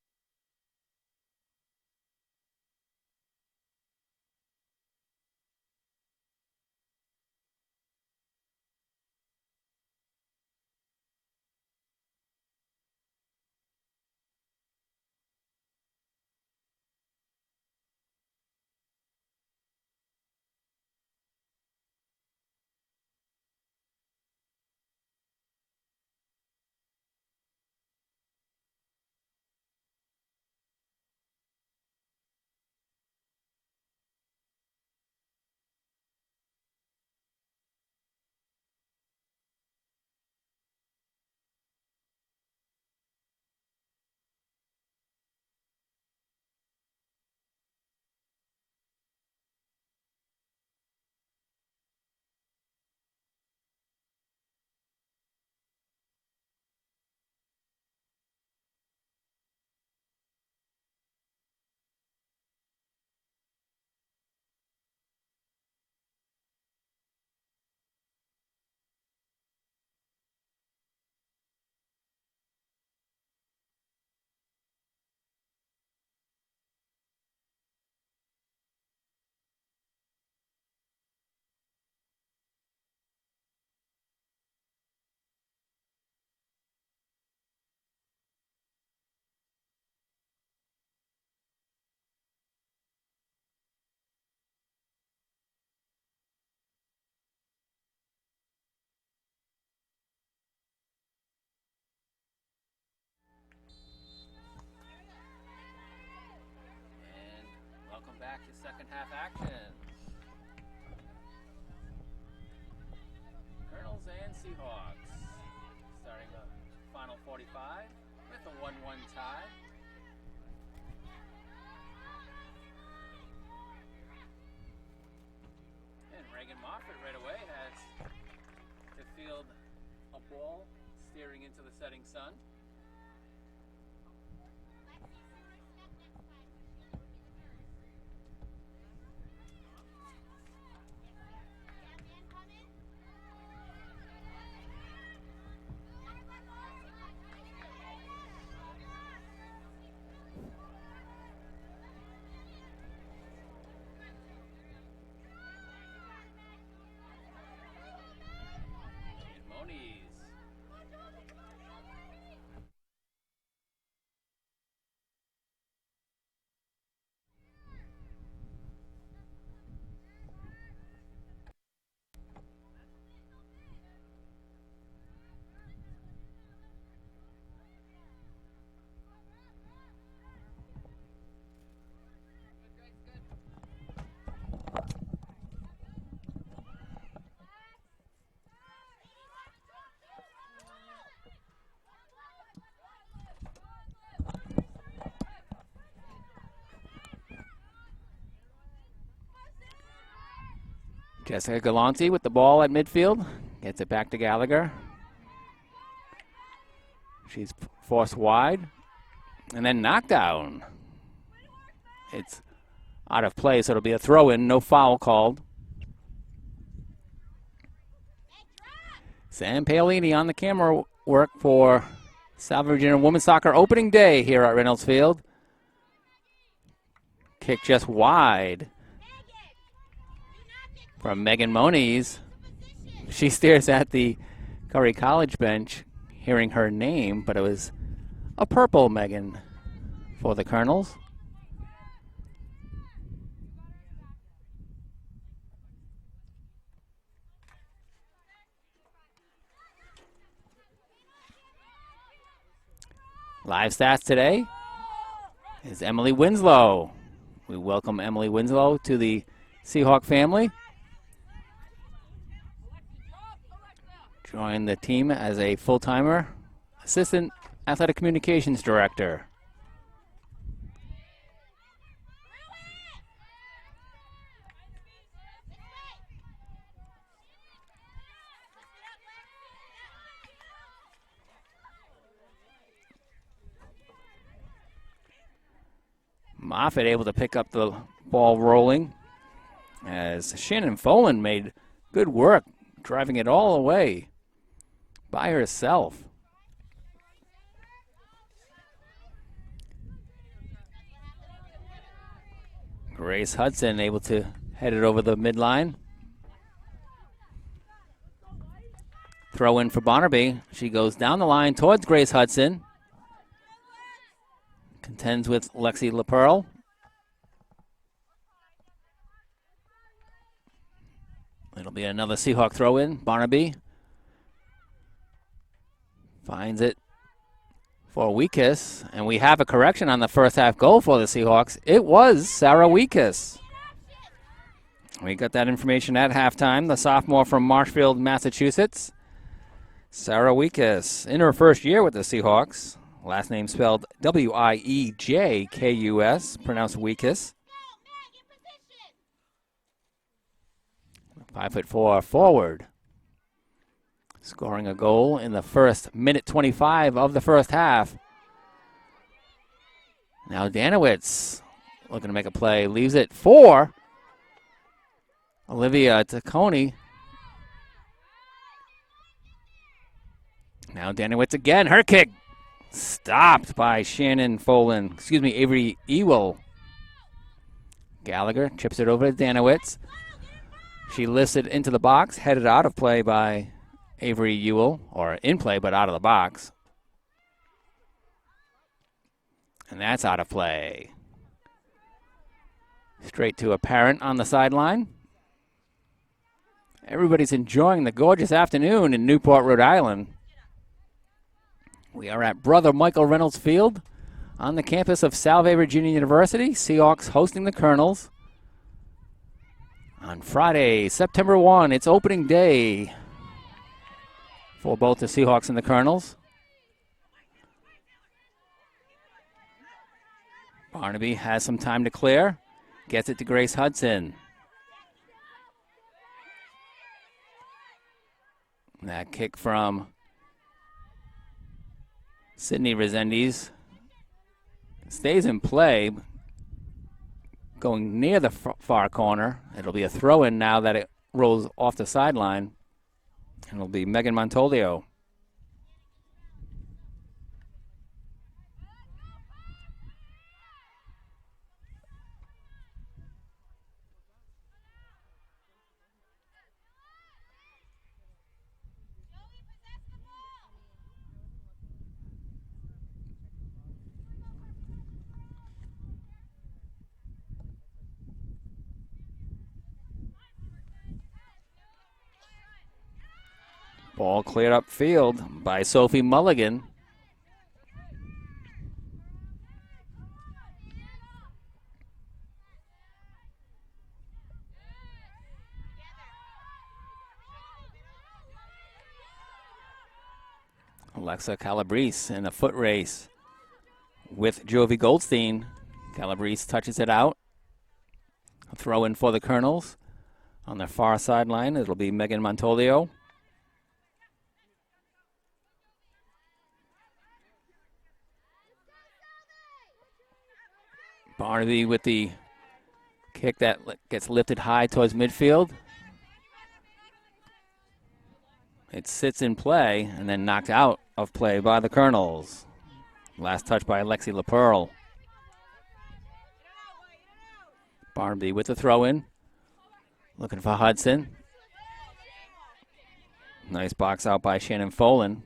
[SPEAKER 2] 45 with a 1-1 tie. And Reagan Moffett right away has to field a ball steering into the setting sun. Jessica Galante with the ball at midfield. Gets it back to Gallagher. She's forced wide. And then knocked down. It's out of play, so it'll be a throw-in. No foul called. Sam Paolini on the camera work for Salve Regina Women's Soccer opening day here at Reynolds Field. Kick just wide from Megan Moniz. She stares at the Curry College bench, hearing her name, but it was a purple Megan for the Colonels. Live stats today is Emily Winslow. We welcome Emily Winslow to the Seahawk family. Joined the team as a full-timer, Assistant Athletic Communications Director. Moffett able to pick up the ball rolling as Shannon Folan made good work driving it all away by herself. Grace Hudson able to head it over the midline. Throw in for Bonnerby. She goes down the line towards Grace Hudson. Contends with Lexi LaPearl. It'll be another Seahawk throw in. Barnaby finds it for Weekus. And we have a correction on the first half goal for the Seahawks. It was Sarah Weekus. We got that information at halftime. The sophomore from Marshfield, Massachusetts. Sarah Weekus in her first year with the Seahawks. Last name spelled W-I-E-J-K-U-S, pronounced Weekus. 5'4" forward. Scoring a goal in the first minute 25 of the first half. Now Danowitz looking to make a play. Leaves it for Olivia Tacconi. Now Danowitz again. Her kick stopped by Avery Ewell. Gallagher chips it over to Danowitz. She lifts it into the box, headed out of play by Avery Ewell, or in play but out of the box. And that's out of play. Straight to a parent on the sideline. Everybody's enjoying the gorgeous afternoon in Newport, Rhode Island. We are at Brother Michael Reynolds Field on the campus of Salve Regina University. Seahawks hosting the Colonels on Friday, September 1. It's opening day for both the Seahawks and the Colonels. Barnaby has some time to clear. Gets it to Grace Hudson. That kick from Sydney Resendiz stays in play, going near the far corner. It'll be a throw-in now that it rolls off the sideline, and it'll be Megan Montolio. Ball cleared up field by Sophie Mulligan. Alexa Calabrese in a foot race with Jovi Goldstein. Calabrese touches it out. A throw in for the Colonels. On the far sideline, it'll be Megan Montolio. Barnaby with the kick that gets lifted high towards midfield. It sits in play and then knocked out of play by the Colonels. Last touch by Alexi LaPearl. Barnaby with the throw-in. Looking for Hudson. Nice box out by Shannon Folan.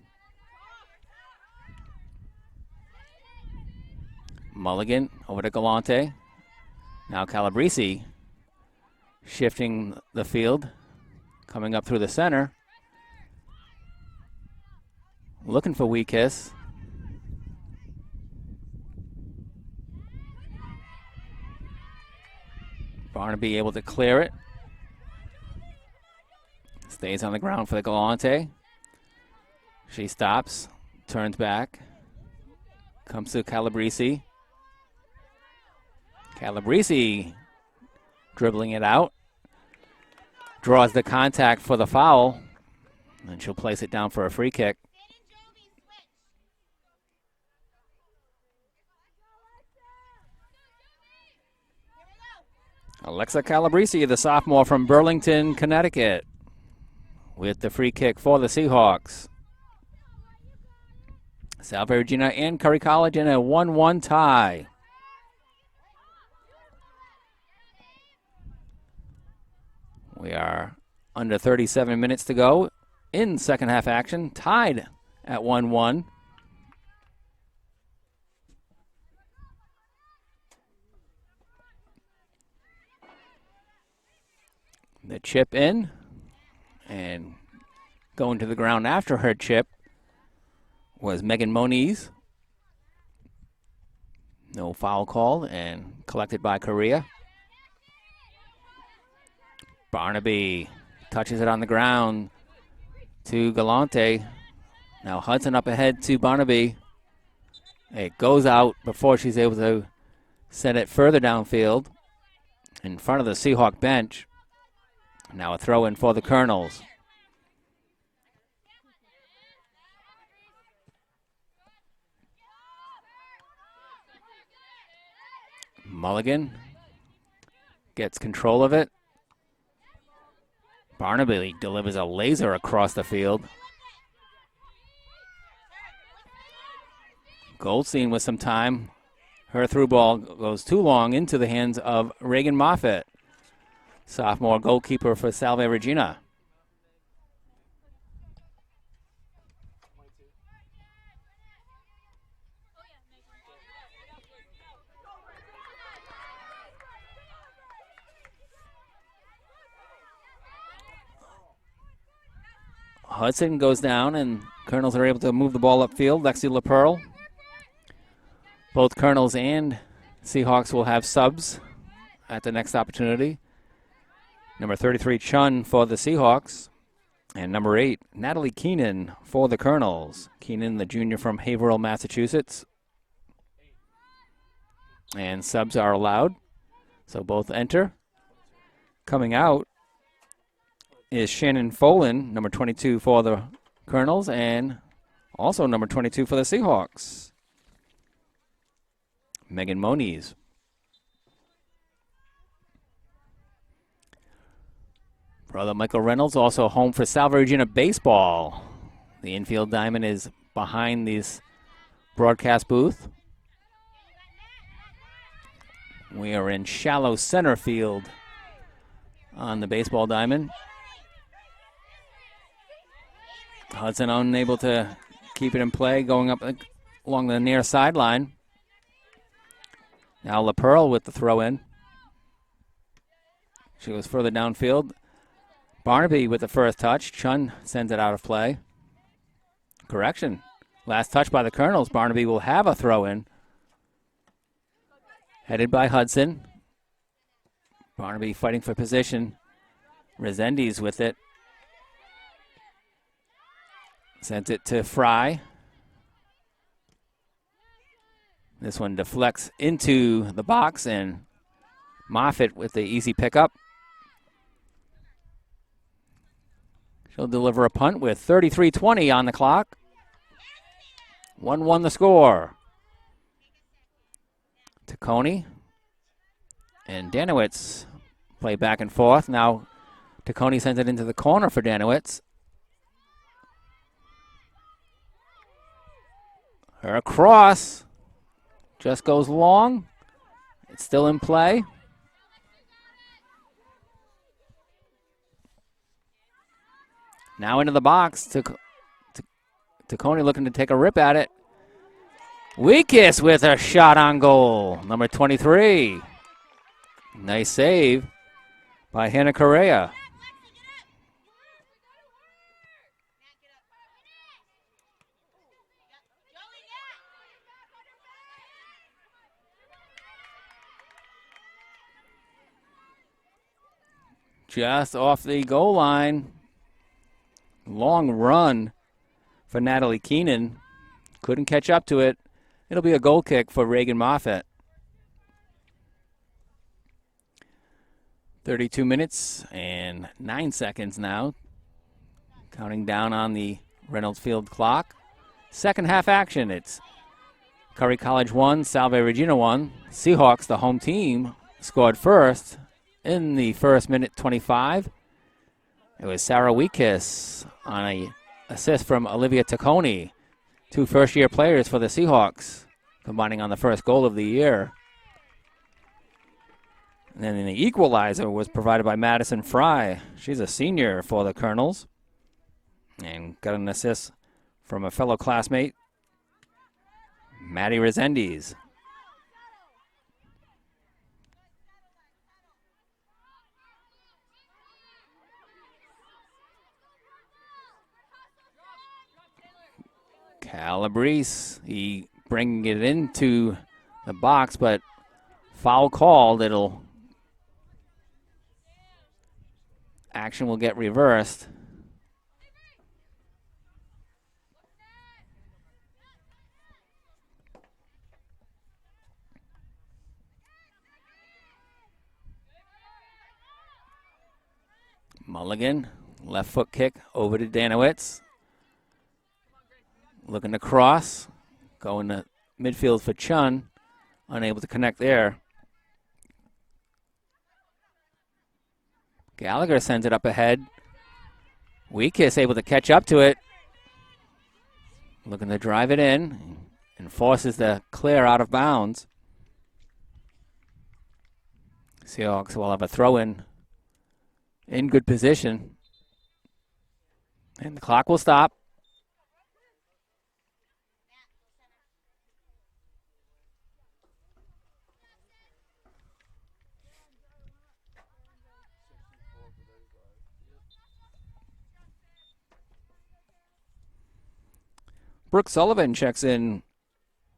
[SPEAKER 2] Mulligan over to Galante. Now Calabrese shifting the field. Coming up through the center. Looking for Weekiss. Barnaby able to clear it. Stays on the ground for the Galante. She stops, turns back, comes to Calabrese. Calabrese dribbling it out. Draws the contact for the foul. And she'll place it down for a free kick. Alexa Calabrese, the sophomore from Burlington, Connecticut, with the free kick for the Seahawks. Salve Regina and Curry College in a 1-1 tie. We are under 37 minutes to go in second half action, tied at 1-1. The chip in, and going to the ground after her chip was Megan Moniz. No foul call and collected by Correa. Barnaby touches it on the ground to Galante. Now Hudson up ahead to Barnaby. It goes out before she's able to send it further downfield in front of the Seahawk bench. Now a throw in for the Colonels. Mulligan gets control of it. Barnaby delivers a laser across the field. Goldstein with some time. Her through ball goes too long into the hands of Reagan Moffitt, sophomore goalkeeper for Salve Regina. Hudson goes down, and Colonels are able to move the ball upfield. Lexi LaPearl. Both Colonels and Seahawks will have subs at the next opportunity. Number 33, Chun for the Seahawks. And number 8, Natalie Keenan for the Colonels. Keenan, the junior from Haverhill, Massachusetts. And subs are allowed, so both enter. Coming out is Shannon Folan, number 22 for the Colonels, and also number 22 for the Seahawks, Megan Moniz. Brother Michael Reynolds also home for Salve Regina baseball. The infield diamond is behind this broadcast booth. We are in shallow center field on the baseball diamond. Hudson unable to keep it in play, going up along the near sideline. Now LaPearl with the throw in. She goes further downfield. Barnaby with the first touch. Chun sends it out of play. Correction. Last touch by the Colonels. Barnaby will have a throw in. Headed by Hudson. Barnaby fighting for position. Resendiz with it. Sends it to Fry. This one deflects into the box, and Moffitt with the easy pickup. She'll deliver a punt with 33:20 on the clock. 1-1 the score. Taccone and Danowitz play back and forth. Now Taccone sends it into the corner for Danowitz. Her cross just goes long. It's still in play. Now into the box. Taccone looking to take a rip at it. Weakis with a shot on goal. Number 23. Nice save by Hannah Correa. Just off the goal line. Long run for Natalie Keenan. Couldn't catch up to it. It'll be a goal kick for Reagan Moffitt. 32 minutes and 9 seconds now. Counting down on the Reynolds Field clock. Second half action. It's Curry College 1, Salve Regina 1. Seahawks, the home team, scored first in the first minute 25. It was Sarah Weakis on an assist from Olivia Taccone. Two first-year players for the Seahawks, combining on the first goal of the year. And then the equalizer was provided by Madison Fry. She's a senior for the Colonels. And got an assist from a fellow classmate, Maddie Resendiz. Calabrese, he bringing it into the box, but foul called. Action will get reversed. Mulligan, left foot kick over to Danowitz. Looking to cross, going to midfield for Chun, unable to connect there. Gallagher sends it up ahead. Weakis able to catch up to it. Looking to drive it in and forces the clear out of bounds. Seahawks will have a throw in good position. And the clock will stop. Brooke Sullivan checks in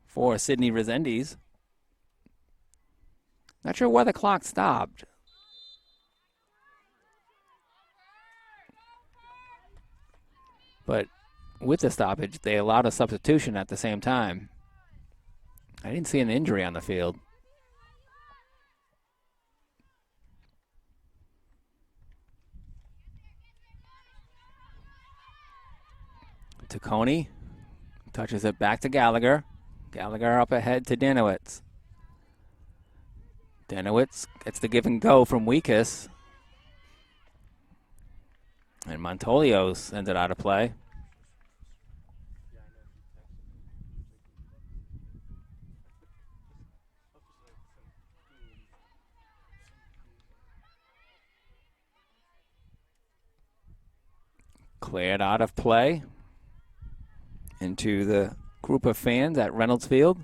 [SPEAKER 2] for Sydney Resendiz. Not sure why the clock stopped. But with the stoppage, they allowed a substitution at the same time. I didn't see an injury on the field. to Coney. Touches it back to Gallagher. Gallagher up ahead to Danowitz. Danowitz gets the give and go from Weekus. And Montolio sends it out of play. Cleared out of play into the group of fans at Reynolds Field,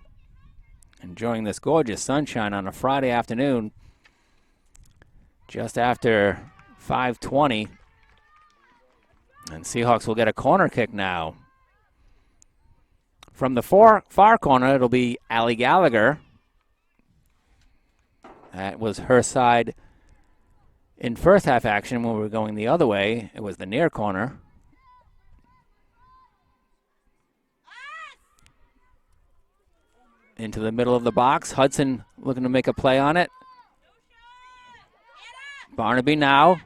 [SPEAKER 2] enjoying this gorgeous sunshine on a Friday afternoon just after 5:20. And Seahawks will get a corner kick now. From the far corner, it'll be Allie Gallagher. That was her side in first half action when we were going the other way. It was the near corner. Into the middle of the box. Hudson looking to make a play on it. Barnaby now.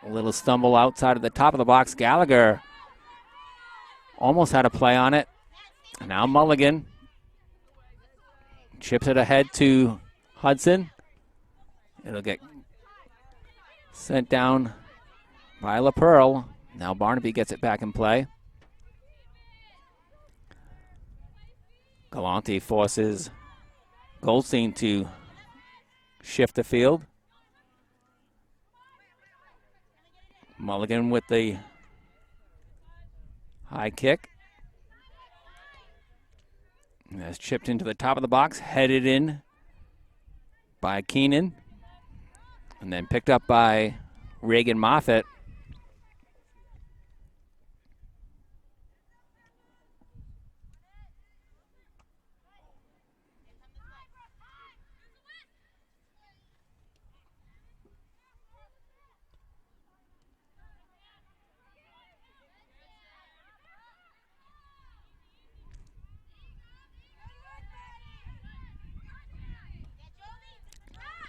[SPEAKER 2] A little stumble outside of the top of the box. Gallagher almost had a play on it. Now Mulligan chips it ahead to Hudson. It'll get sent down by LaPearl. Now Barnaby gets it back in play. Galante forces Goldstein to shift the field. Mulligan with the high kick. That's chipped into the top of the box, headed in by Keenan, and then picked up by Reagan Moffitt.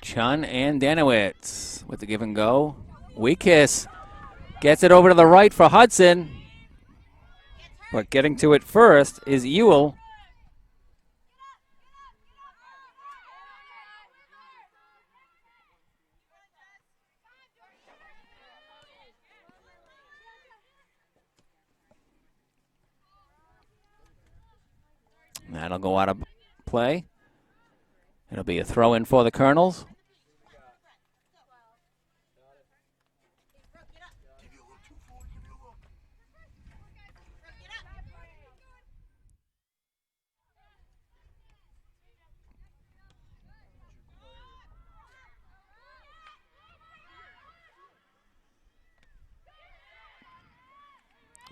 [SPEAKER 2] Chun and Danowitz with the give and go. Weekus gets it over to the right for Hudson. But getting to it first is Ewell. That'll go out of play. It'll be a throw in for the Colonels.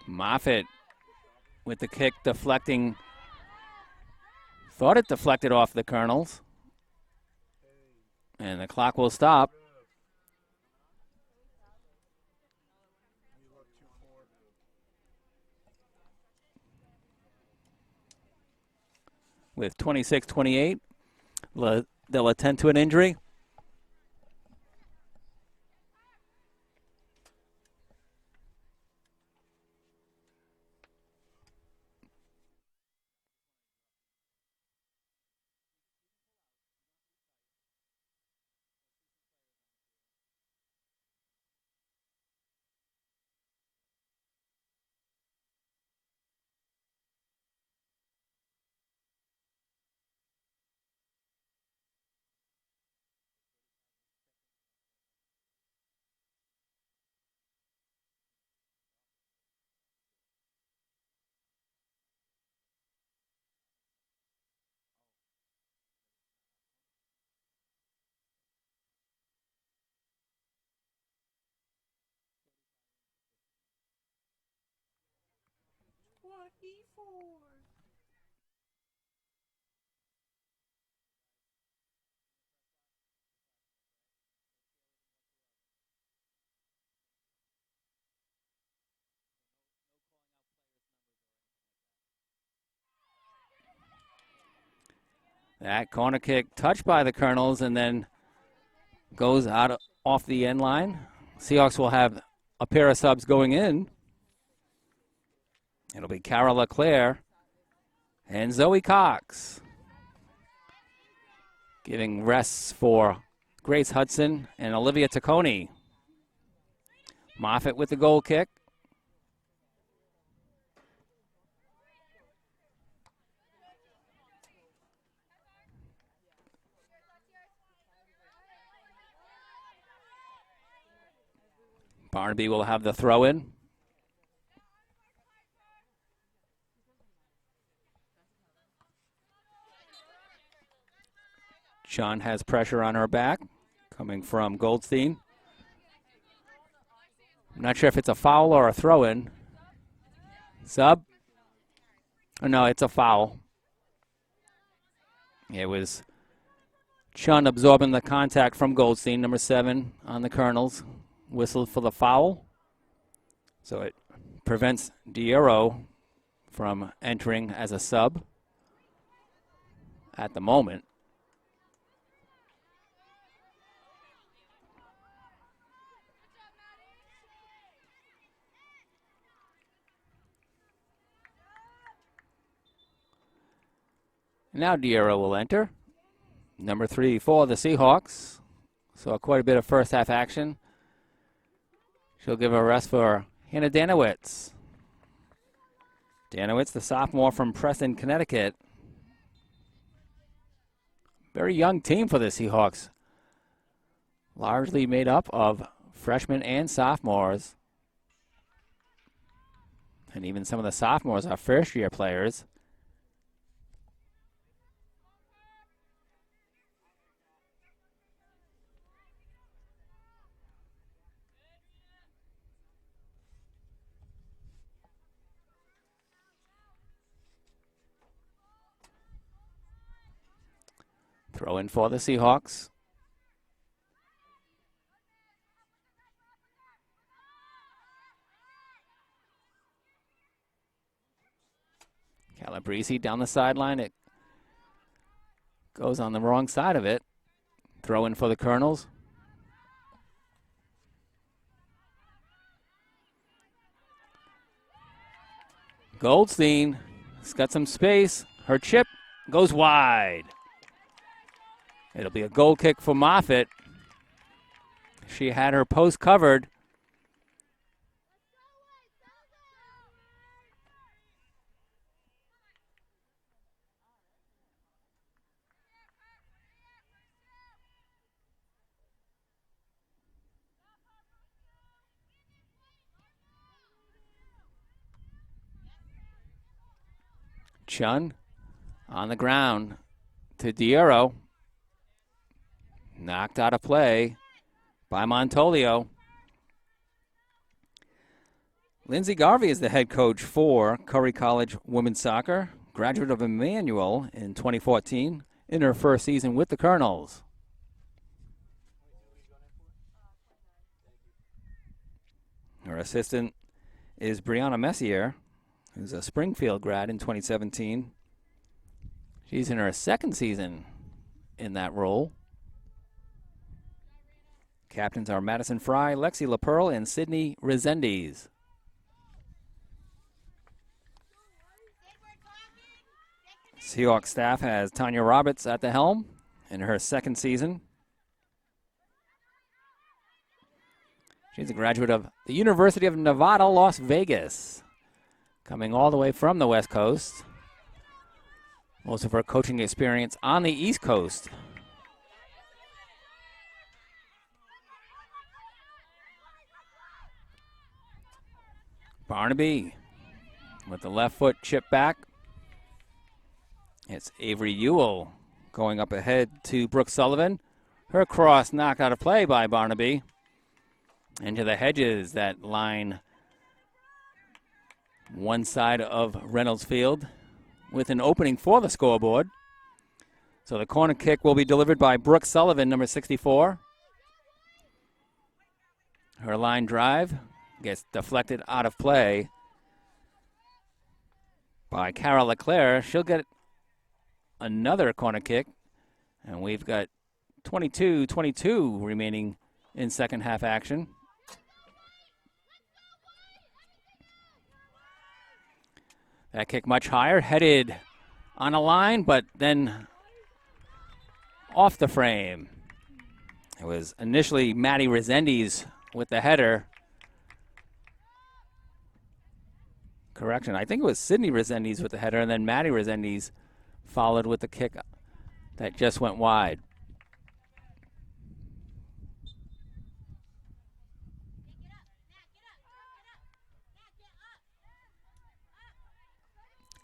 [SPEAKER 2] Moffitt with the kick deflecting. Thought it deflected off the Colonels. And the clock will stop. With 26-28, they'll attend to an injury. That corner kick touched by the Colonels and then goes off the end line. Seahawks will have a pair of subs going in. It'll be Cara LeClaire and Zoe Cox. Giving rests for Grace Hudson and Olivia Taccone. Moffitt with the goal kick. Barnaby will have the throw in. Sean has pressure on her back coming from Goldstein. I'm not sure if it's a foul or a throw in. Sub? Oh, no, it's a foul. It was Chun absorbing the contact from Goldstein, number 7 on the Colonels. Whistled for the foul. So it prevents Diero from entering as a sub at the moment. Now Diero will enter. Number 3 for the Seahawks. So quite a bit of first half action. She'll give a rest for Hannah Danowitz. Danowitz, the sophomore from Preston, Connecticut. Very young team for the Seahawks. Largely made up of freshmen and sophomores. And even some of the sophomores are first-year players. Throw in for the Seahawks. Calabrese down the sideline. It goes on the wrong side of it. Throw in for the Colonels. Goldstein has got some space. Her chip goes wide. It'll be a goal kick for Moffitt. She had her post covered. Chun on the ground to Diero. Knocked out of play by Montolio. Lindsay Garvey is the head coach for Curry College Women's Soccer, graduate of Emmanuel in 2014 in her first season with the Colonels. Her assistant is Brianna Messier, who's a Springfield grad in 2017. She's in her second season in that role. Captains are Madison Fry, Lexi LaPearl, and Sydney Resendiz. Seahawks staff has Tanya Roberts at the helm in her second season. She's a graduate of the University of Nevada, Las Vegas, coming all the way from the West Coast. Most of her coaching experience on the East Coast. Barnaby with the left foot chip back. It's Avery Ewell going up ahead to Brooke Sullivan. Her cross knocked out of play by Barnaby. Into the hedges, that line one side of Reynolds Field with an opening for the scoreboard. So the corner kick will be delivered by Brooke Sullivan, number 64. Her line drive gets deflected out of play by Cara LeClaire. She'll get another corner kick, and we've got 22-22 remaining in second half action. That kick much higher, headed on a line, but then off the frame. It was initially Maddie Resendiz with the header. Correction, I think it was Sydney Resendiz with the header, and then Maddie Resendiz followed with the kick that just went wide.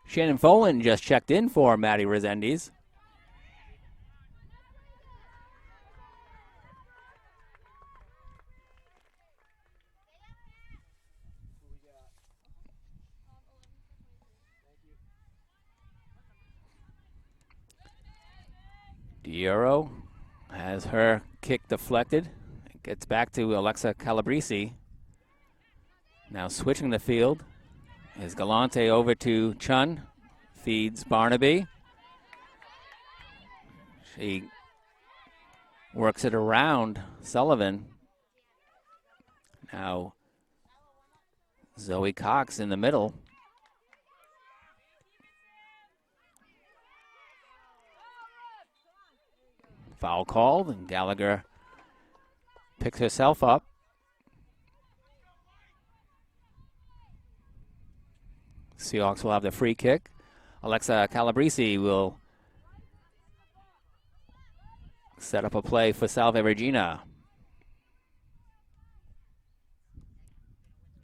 [SPEAKER 2] Shannon Folan just checked in for Maddie Resendiz. Dioro has her kick deflected. It gets back to Alexa Calabrese. Now switching the field is Galante over to Chun. Feeds Barnaby. She works it around Sullivan. Now Zoe Cox in the middle. Foul called, and Gallagher picks herself up. Seahawks will have the free kick. Alexa Calabrese will set up a play for Salve Regina.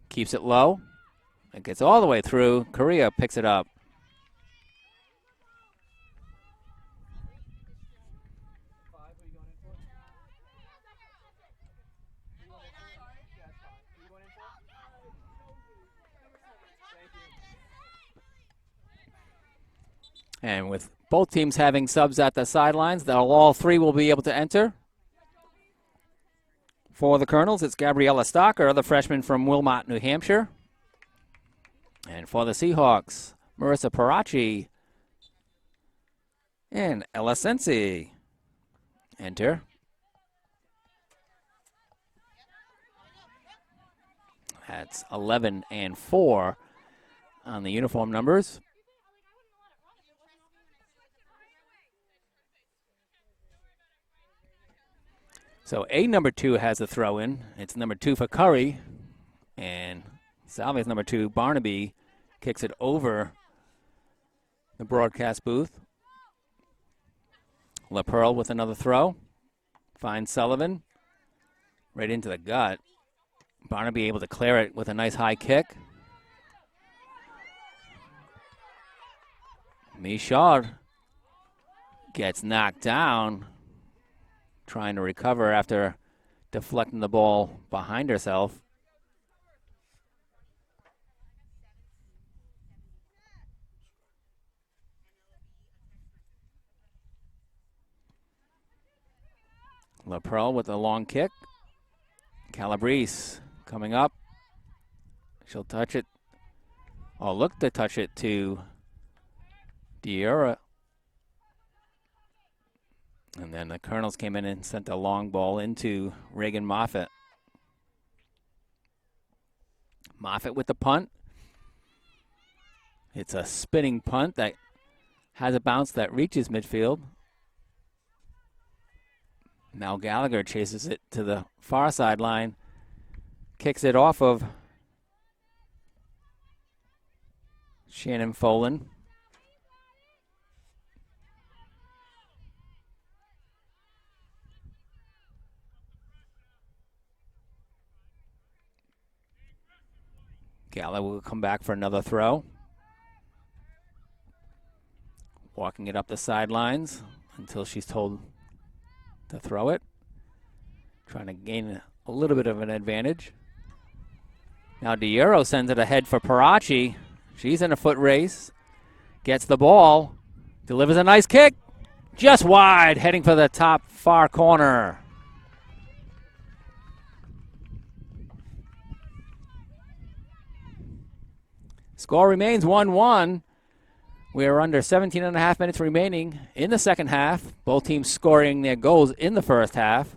[SPEAKER 2] Keeps it low. It gets all the way through. Correa picks it up. And with both teams having subs at the sidelines, all three will be able to enter. For the Colonels, it's Gabriella Stocker, the freshman from Wilmot, New Hampshire. And for the Seahawks, Marissa Parachi and Ella Sensi enter. That's 11 and 4 on the uniform numbers. So number 2 has a throw in. It's number 2 for Curry. And Salve's number 2, Barnaby, kicks it over the broadcast booth. LaPearl with another throw. Finds Sullivan right into the gut. Barnaby able to clear it with a nice high kick. Michaud gets knocked down, trying to recover after deflecting the ball behind herself. LaPearl with a long kick. Calabrese coming up. She'll touch it. Oh, look to touch it to Diura. And then the Colonels came in and sent a long ball into Reagan Moffitt. Moffitt with the punt. It's a spinning punt that has a bounce that reaches midfield. Now Gallagher chases it to the far sideline, kicks it off of Shannon Folan. Gallagher will come back for another throw. Walking it up the sidelines until she's told to throw it. Trying to gain a little bit of an advantage. Now Diuro sends it ahead for Parachi. She's in a foot race. Gets the ball. Delivers a nice kick. Just wide, heading for the top far corner. Score remains 1-1. We are under 17 and a half minutes remaining in the second half. Both teams scoring their goals in the first half.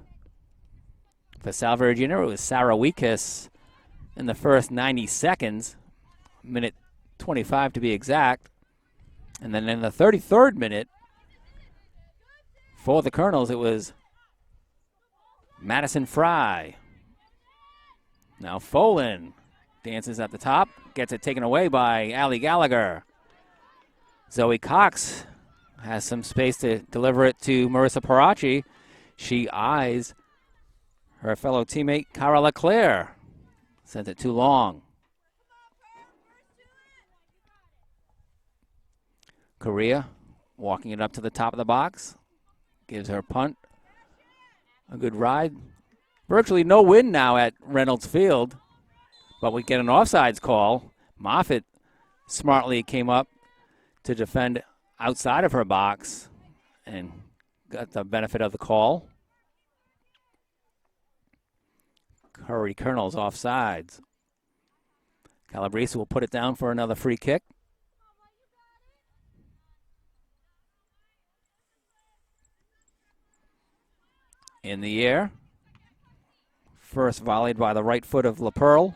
[SPEAKER 2] For Salve Regina, it was Sarah Weekus in the first 90 seconds. Minute 25 to be exact. And then in the 33rd minute, for the Colonels, it was Madison Fry. Now Folan dances at the top, gets it taken away by Allie Gallagher. Zoe Cox has some space to deliver it to Marissa Parachi. She eyes her fellow teammate, Cara LeClaire. Sends it too long. Correa walking it up to the top of the box. Gives her punt a good ride. Virtually no wind now at Reynolds Field, but we get an offsides call. Moffitt smartly came up to defend outside of her box and got the benefit of the call. Curry Colonel's offsides. Calabrese will put it down for another free kick. In the air. First volleyed by the right foot of LaPearl.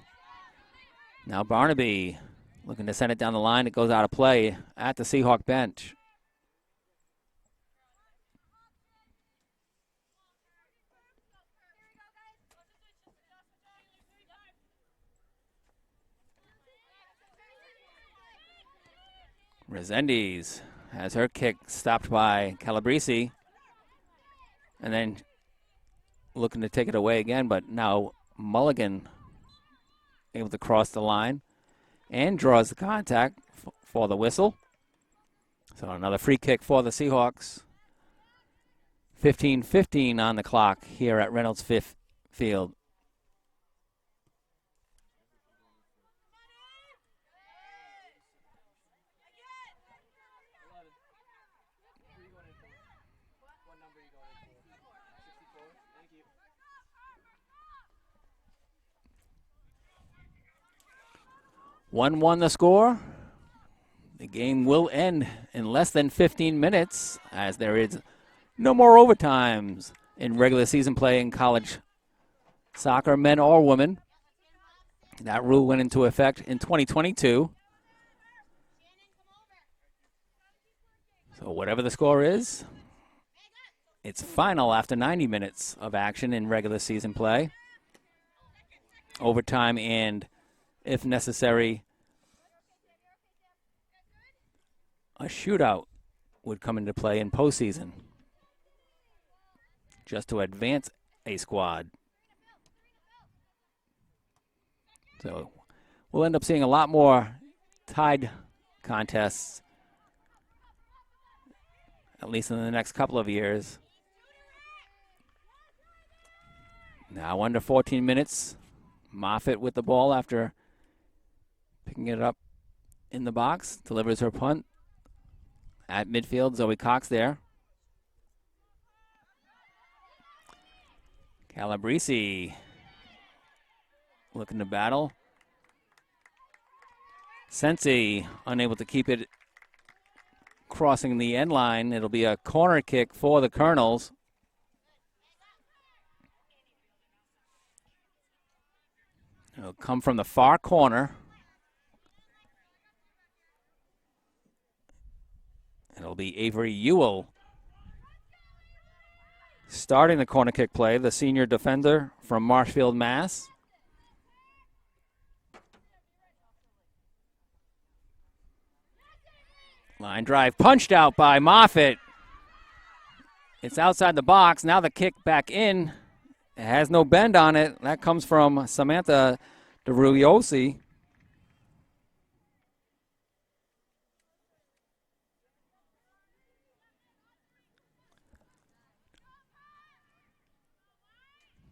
[SPEAKER 2] Now Barnaby looking to send it down the line. It goes out of play at the Seahawk bench. Resendiz has her kick stopped by Calabrese. And then looking to take it away again, but now Mulligan able to cross the line and draws the contact for the whistle. So another free kick for the Seahawks. 15:15 on the clock here at Reynolds Field. One the score. The game will end in less than 15 minutes as there is no more overtimes in regular season play in college soccer, men or women. That rule went into effect in 2022. So whatever the score is, it's final after 90 minutes of action in regular season play. Overtime and, if necessary, a shootout would come into play in postseason just to advance a squad. So we'll end up seeing a lot more tied contests, at least in the next couple of years. Now under 14 minutes, Moffitt with the ball after picking it up in the box, delivers her punt. At midfield, Zoe Cox there. Calabrese looking to battle. Sensi unable to keep it crossing the end line. It'll be a corner kick for the Colonels. It'll come from the far corner. It'll be Avery Ewell starting the corner kick play, the senior defender from Marshfield, Mass. Line drive punched out by Moffitt. It's outside the box. Now the kick back in. It has no bend on it. That comes from Samantha DeRugliosi.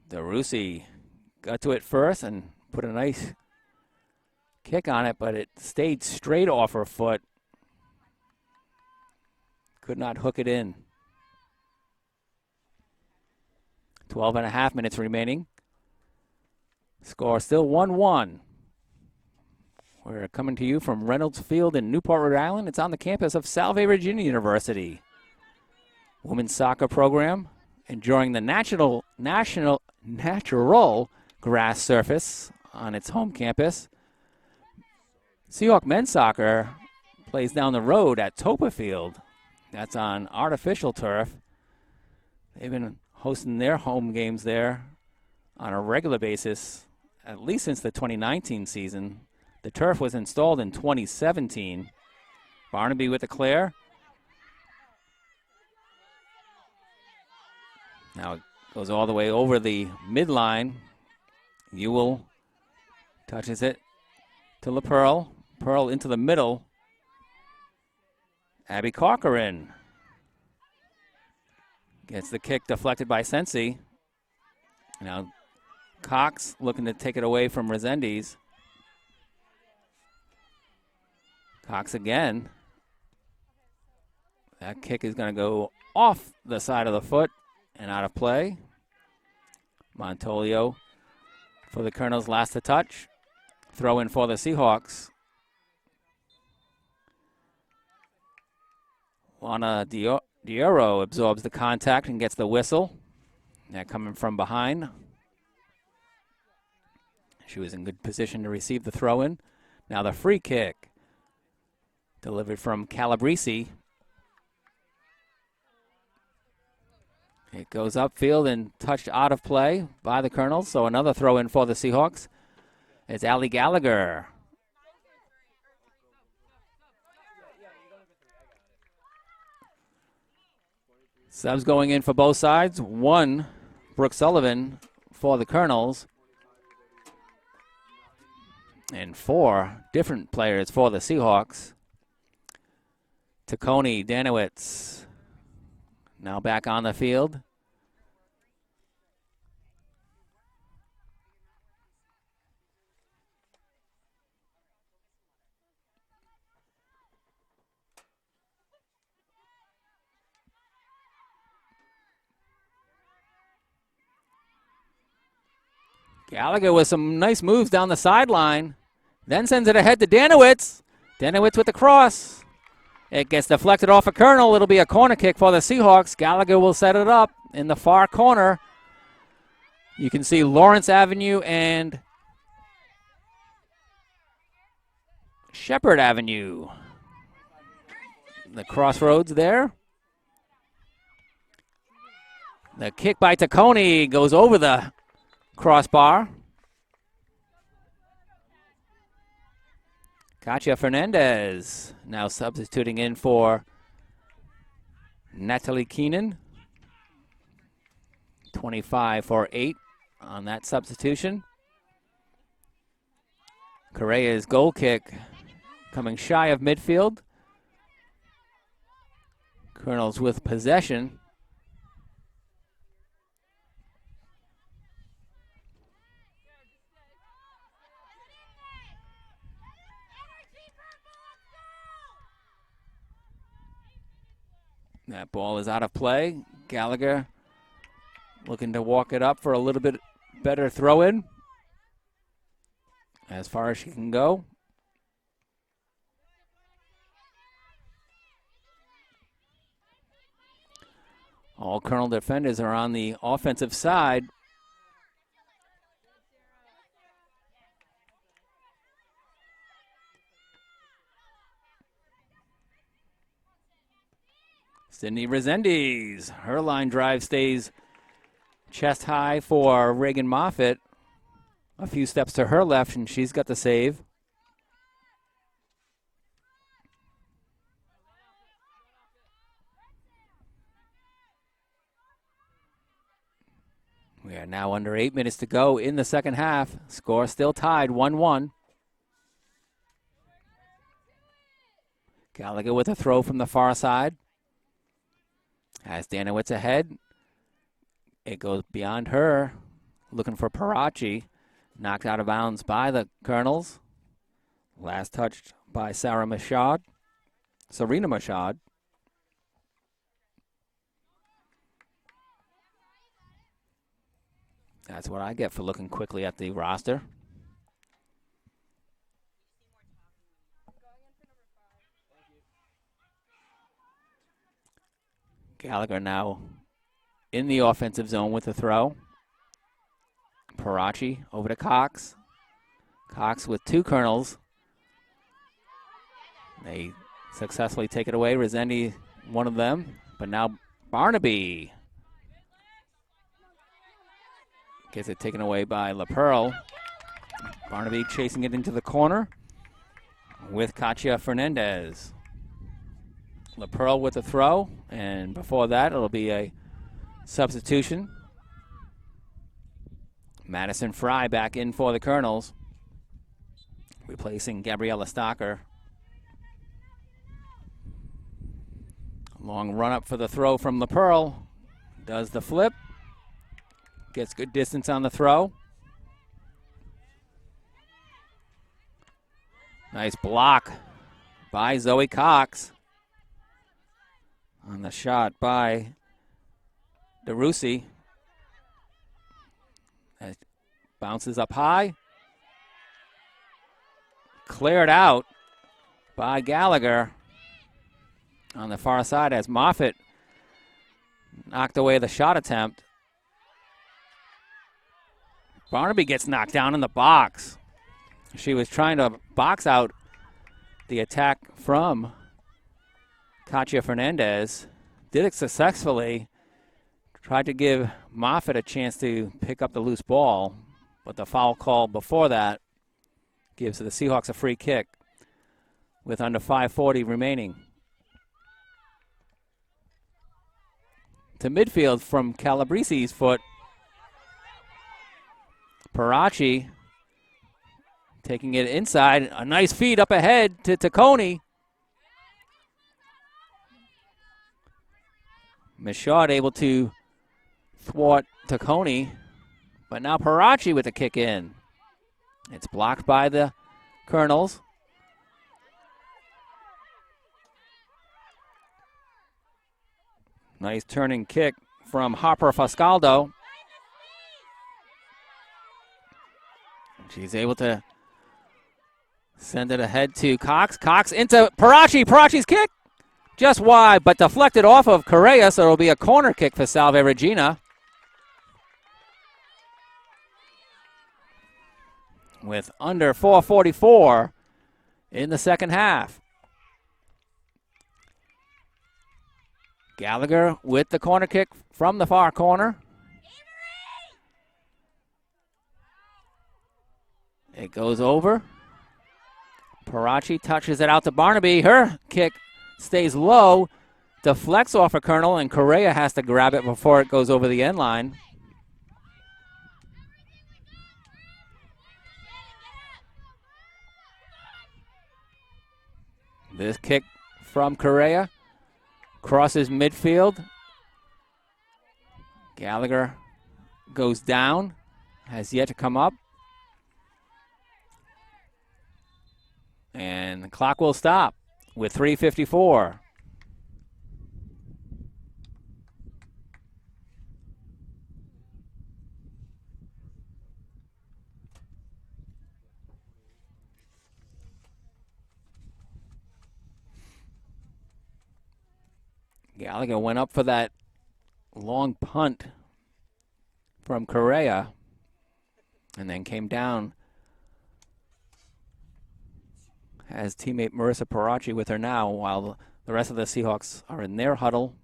[SPEAKER 2] DeRusi got to it first and put a nice kick on it, but it stayed straight off her foot. Could not hook it in. 12 and a half minutes remaining. Score still 1-1. We're coming to you from Reynolds Field in Newport, Rhode Island. It's on the campus of Salve Regina University. Women's soccer program enjoying the natural grass surface on its home campus. Seahawk men's soccer plays down the road at Topa Field. That's on artificial turf. They've been hosting their home games there on a regular basis, at least since the 2019 season. The turf was installed in 2017. Barnaby with the clear. Now it goes all the way over the midline. Ewell touches it to LaPearl. Pearl into the middle. Abby Corcoran gets the kick deflected by Sensi. Now Cox looking to take it away from Resendiz. Cox again. That kick is going to go off the side of the foot and out of play. Montolio for the Colonels, last to touch. Throw in for the Seahawks. Lana Dioro absorbs the contact and gets the whistle. That coming from behind. She was in good position to receive the throw in. Now the free kick. Delivered from Calabrese. It goes upfield and touched out of play by the Colonels. So another throw in for the Seahawks. It's Allie Gallagher. Subs going in for both sides. One, Brooke Sullivan for the Colonels. And four different players for the Seahawks. Taccone Danowitz now back on the field. Gallagher with some nice moves down the sideline. Then sends it ahead to Danowitz. Danowitz with the cross. It gets deflected off a Colonel. It'll be a corner kick for the Seahawks. Gallagher will set it up in the far corner. You can see Lawrence Avenue and Shepherd Avenue. The crossroads there. The kick by Taccone goes over the crossbar. Katia Fernandez now substituting in for Natalie Keenan. 25 for 8 on that substitution. Correa's goal kick coming shy of midfield. Colonels with possession. That ball is out of play. Gallagher looking to walk it up for a little bit better throw in. As far as she can go. All Colonel defenders are on the offensive side. Sydney Resendiz, her line drive stays chest high for Reagan Moffitt. A few steps to her left, and she's got the save. We are now under 8 minutes to go in the second half. Score still tied, 1-1. Gallagher with a throw from the far side. Has Danowitz ahead. It goes beyond her. Looking for Parachi. Knocked out of bounds by the Colonels. Last touched by Serena Mashad. That's what I get for looking quickly at the roster. Gallagher now in the offensive zone with the throw. Parachi over to Cox. Cox with two Colonels. They successfully take it away. Resendi, one of them. But now Barnaby gets it taken away by LaPearl. Barnaby chasing it into the corner with Katia Fernandez. LaPearl with the throw, and before that it'll be a substitution. Madison Fry back in for the Colonels, replacing Gabriella Stocker. Long run up for the throw from LaPearl. Does the flip. Gets good distance on the throw. Nice block by Zoe Cox on the shot by DeRusi. It bounces up high. Cleared out by Gallagher on the far side as Moffitt knocked away the shot attempt. Barnaby gets knocked down in the box. She was trying to box out the attack from Katia Fernandez. Did it successfully. Tried to give Moffitt a chance to pick up the loose ball, but the foul call before that gives the Seahawks a free kick with under 5:40 remaining. To midfield from Calabresi's foot. Parachi taking it inside. A nice feed up ahead to Taccone. Michaud able to thwart Taccone, but now Parachi with the kick in. It's blocked by the Colonels. Nice turning kick from Harper Foscaldo. She's able to send it ahead to Cox. Cox into Parachi. Parachi's kick just wide, but deflected off of Correa, so it'll be a corner kick for Salve Regina. With under 4:44 in the second half. Gallagher with the corner kick from the far corner. It goes over. Parachi touches it out to Barnaby. Her kick stays low, deflects off a Colonel, and Correa has to grab it before it goes over the end line. This kick from Correa crosses midfield. Gallagher goes down, has yet to come up. And the clock will stop with 3:54. Gallagher went up for that long punt from Correa and then came down. Has teammate Marissa Parachi with her now while the rest of the Seahawks are in their huddle.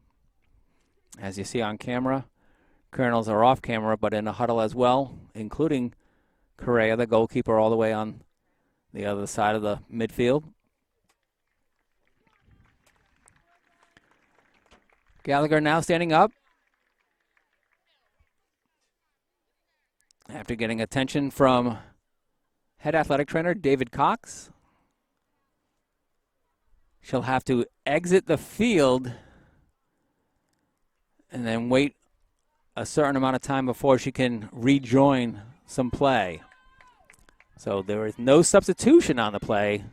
[SPEAKER 2] As you see on camera, Colonels are off camera but in a huddle as well, including Correa, the goalkeeper, all the way on the other side of the midfield. Gallagher now standing up after getting attention from head athletic trainer David Cox. She'll have to exit the field and then wait a certain amount of time before she can rejoin some play. So there is no substitution on the play.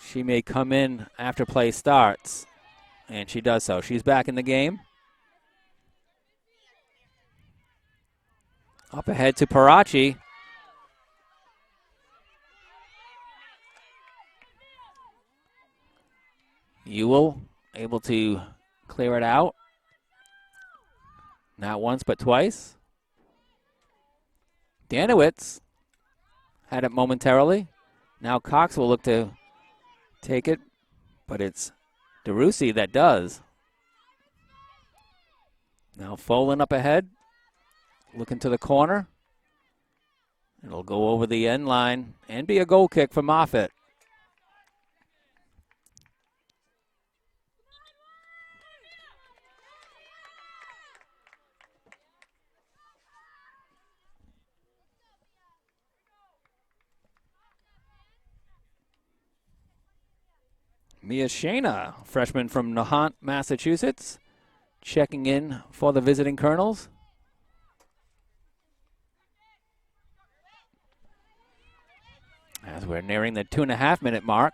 [SPEAKER 2] She may come in after play starts, and she does so. She's back in the game. Up ahead to Parachi. Ewell able to clear it out. Not once, but twice. Danowitz had it momentarily. Now Cox will look to take it, but it's DeRusi that does. Now Folan up ahead, looking to the corner. It'll go over the end line and be a goal kick for Moffitt. Mia Shana, freshman from Nahant, Massachusetts, checking in for the visiting Colonels. As we're nearing the 2.5-minute mark.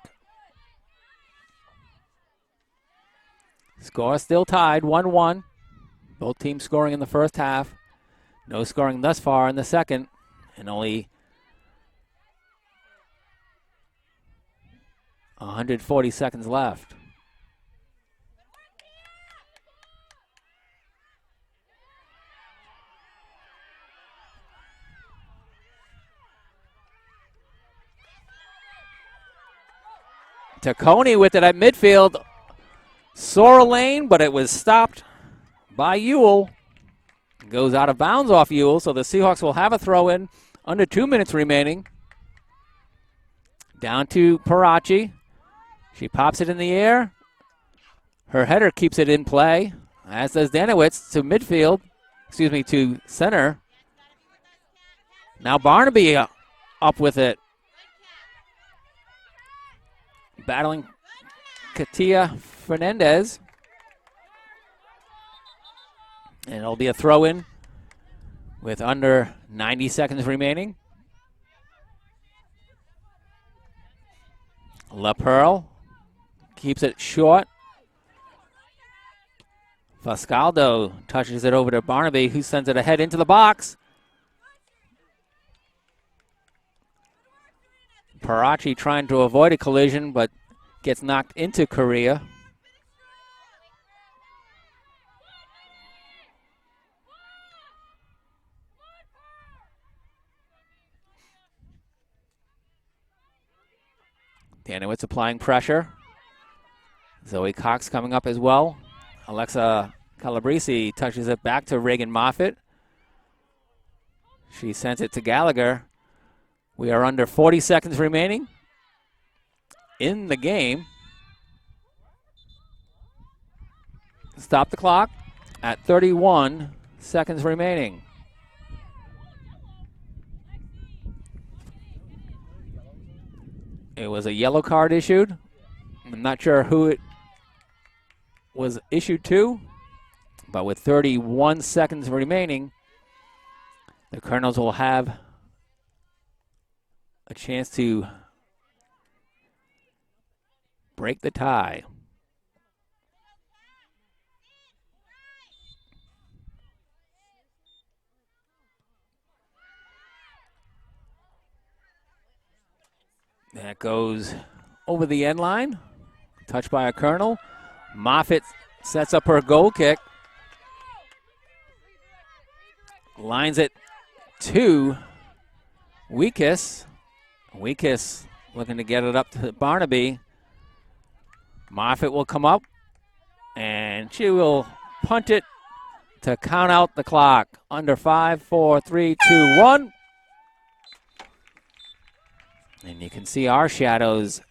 [SPEAKER 2] Score still tied, 1-1. Both teams scoring in the first half. No scoring thus far in the second, and only 140 seconds left. Taccone with it at midfield. Saw a lane, but it was stopped by Ewell. Goes out of bounds off Ewell, so the Seahawks will have a throw-in. Under 2 minutes remaining. Down to Parachi. She pops it in the air. Her header keeps it in play, as does Danowitz to midfield. Excuse me, to center. Now Barnaby up with it. Battling Katia Fernandez. And it'll be a throw-in with under 90 seconds remaining. La Pearl keeps it short. Fascaldo touches it over to Barnaby, who sends it ahead into the box. Parachi trying to avoid a collision, but gets knocked into Correa. Danowitz applying pressure. Zoe Cox coming up as well. Alexa Calabrese touches it back to Reagan Moffitt. She sends it to Gallagher. We are under 40 seconds remaining in the game. Stop the clock at 31 seconds remaining. It was a yellow card issued. I'm not sure who it was issued to, but with 31 seconds remaining, the Colonels will have a chance to break the tie. That goes over the end line. Touched by a Colonel. Moffitt sets up her goal kick. Lines it to Weekiss. Weekiss looking to get it up to Barnaby. Moffitt will come up, and she will punt it to count out the clock. Under 5, 4, 3, 2, 1. And you can see our shadows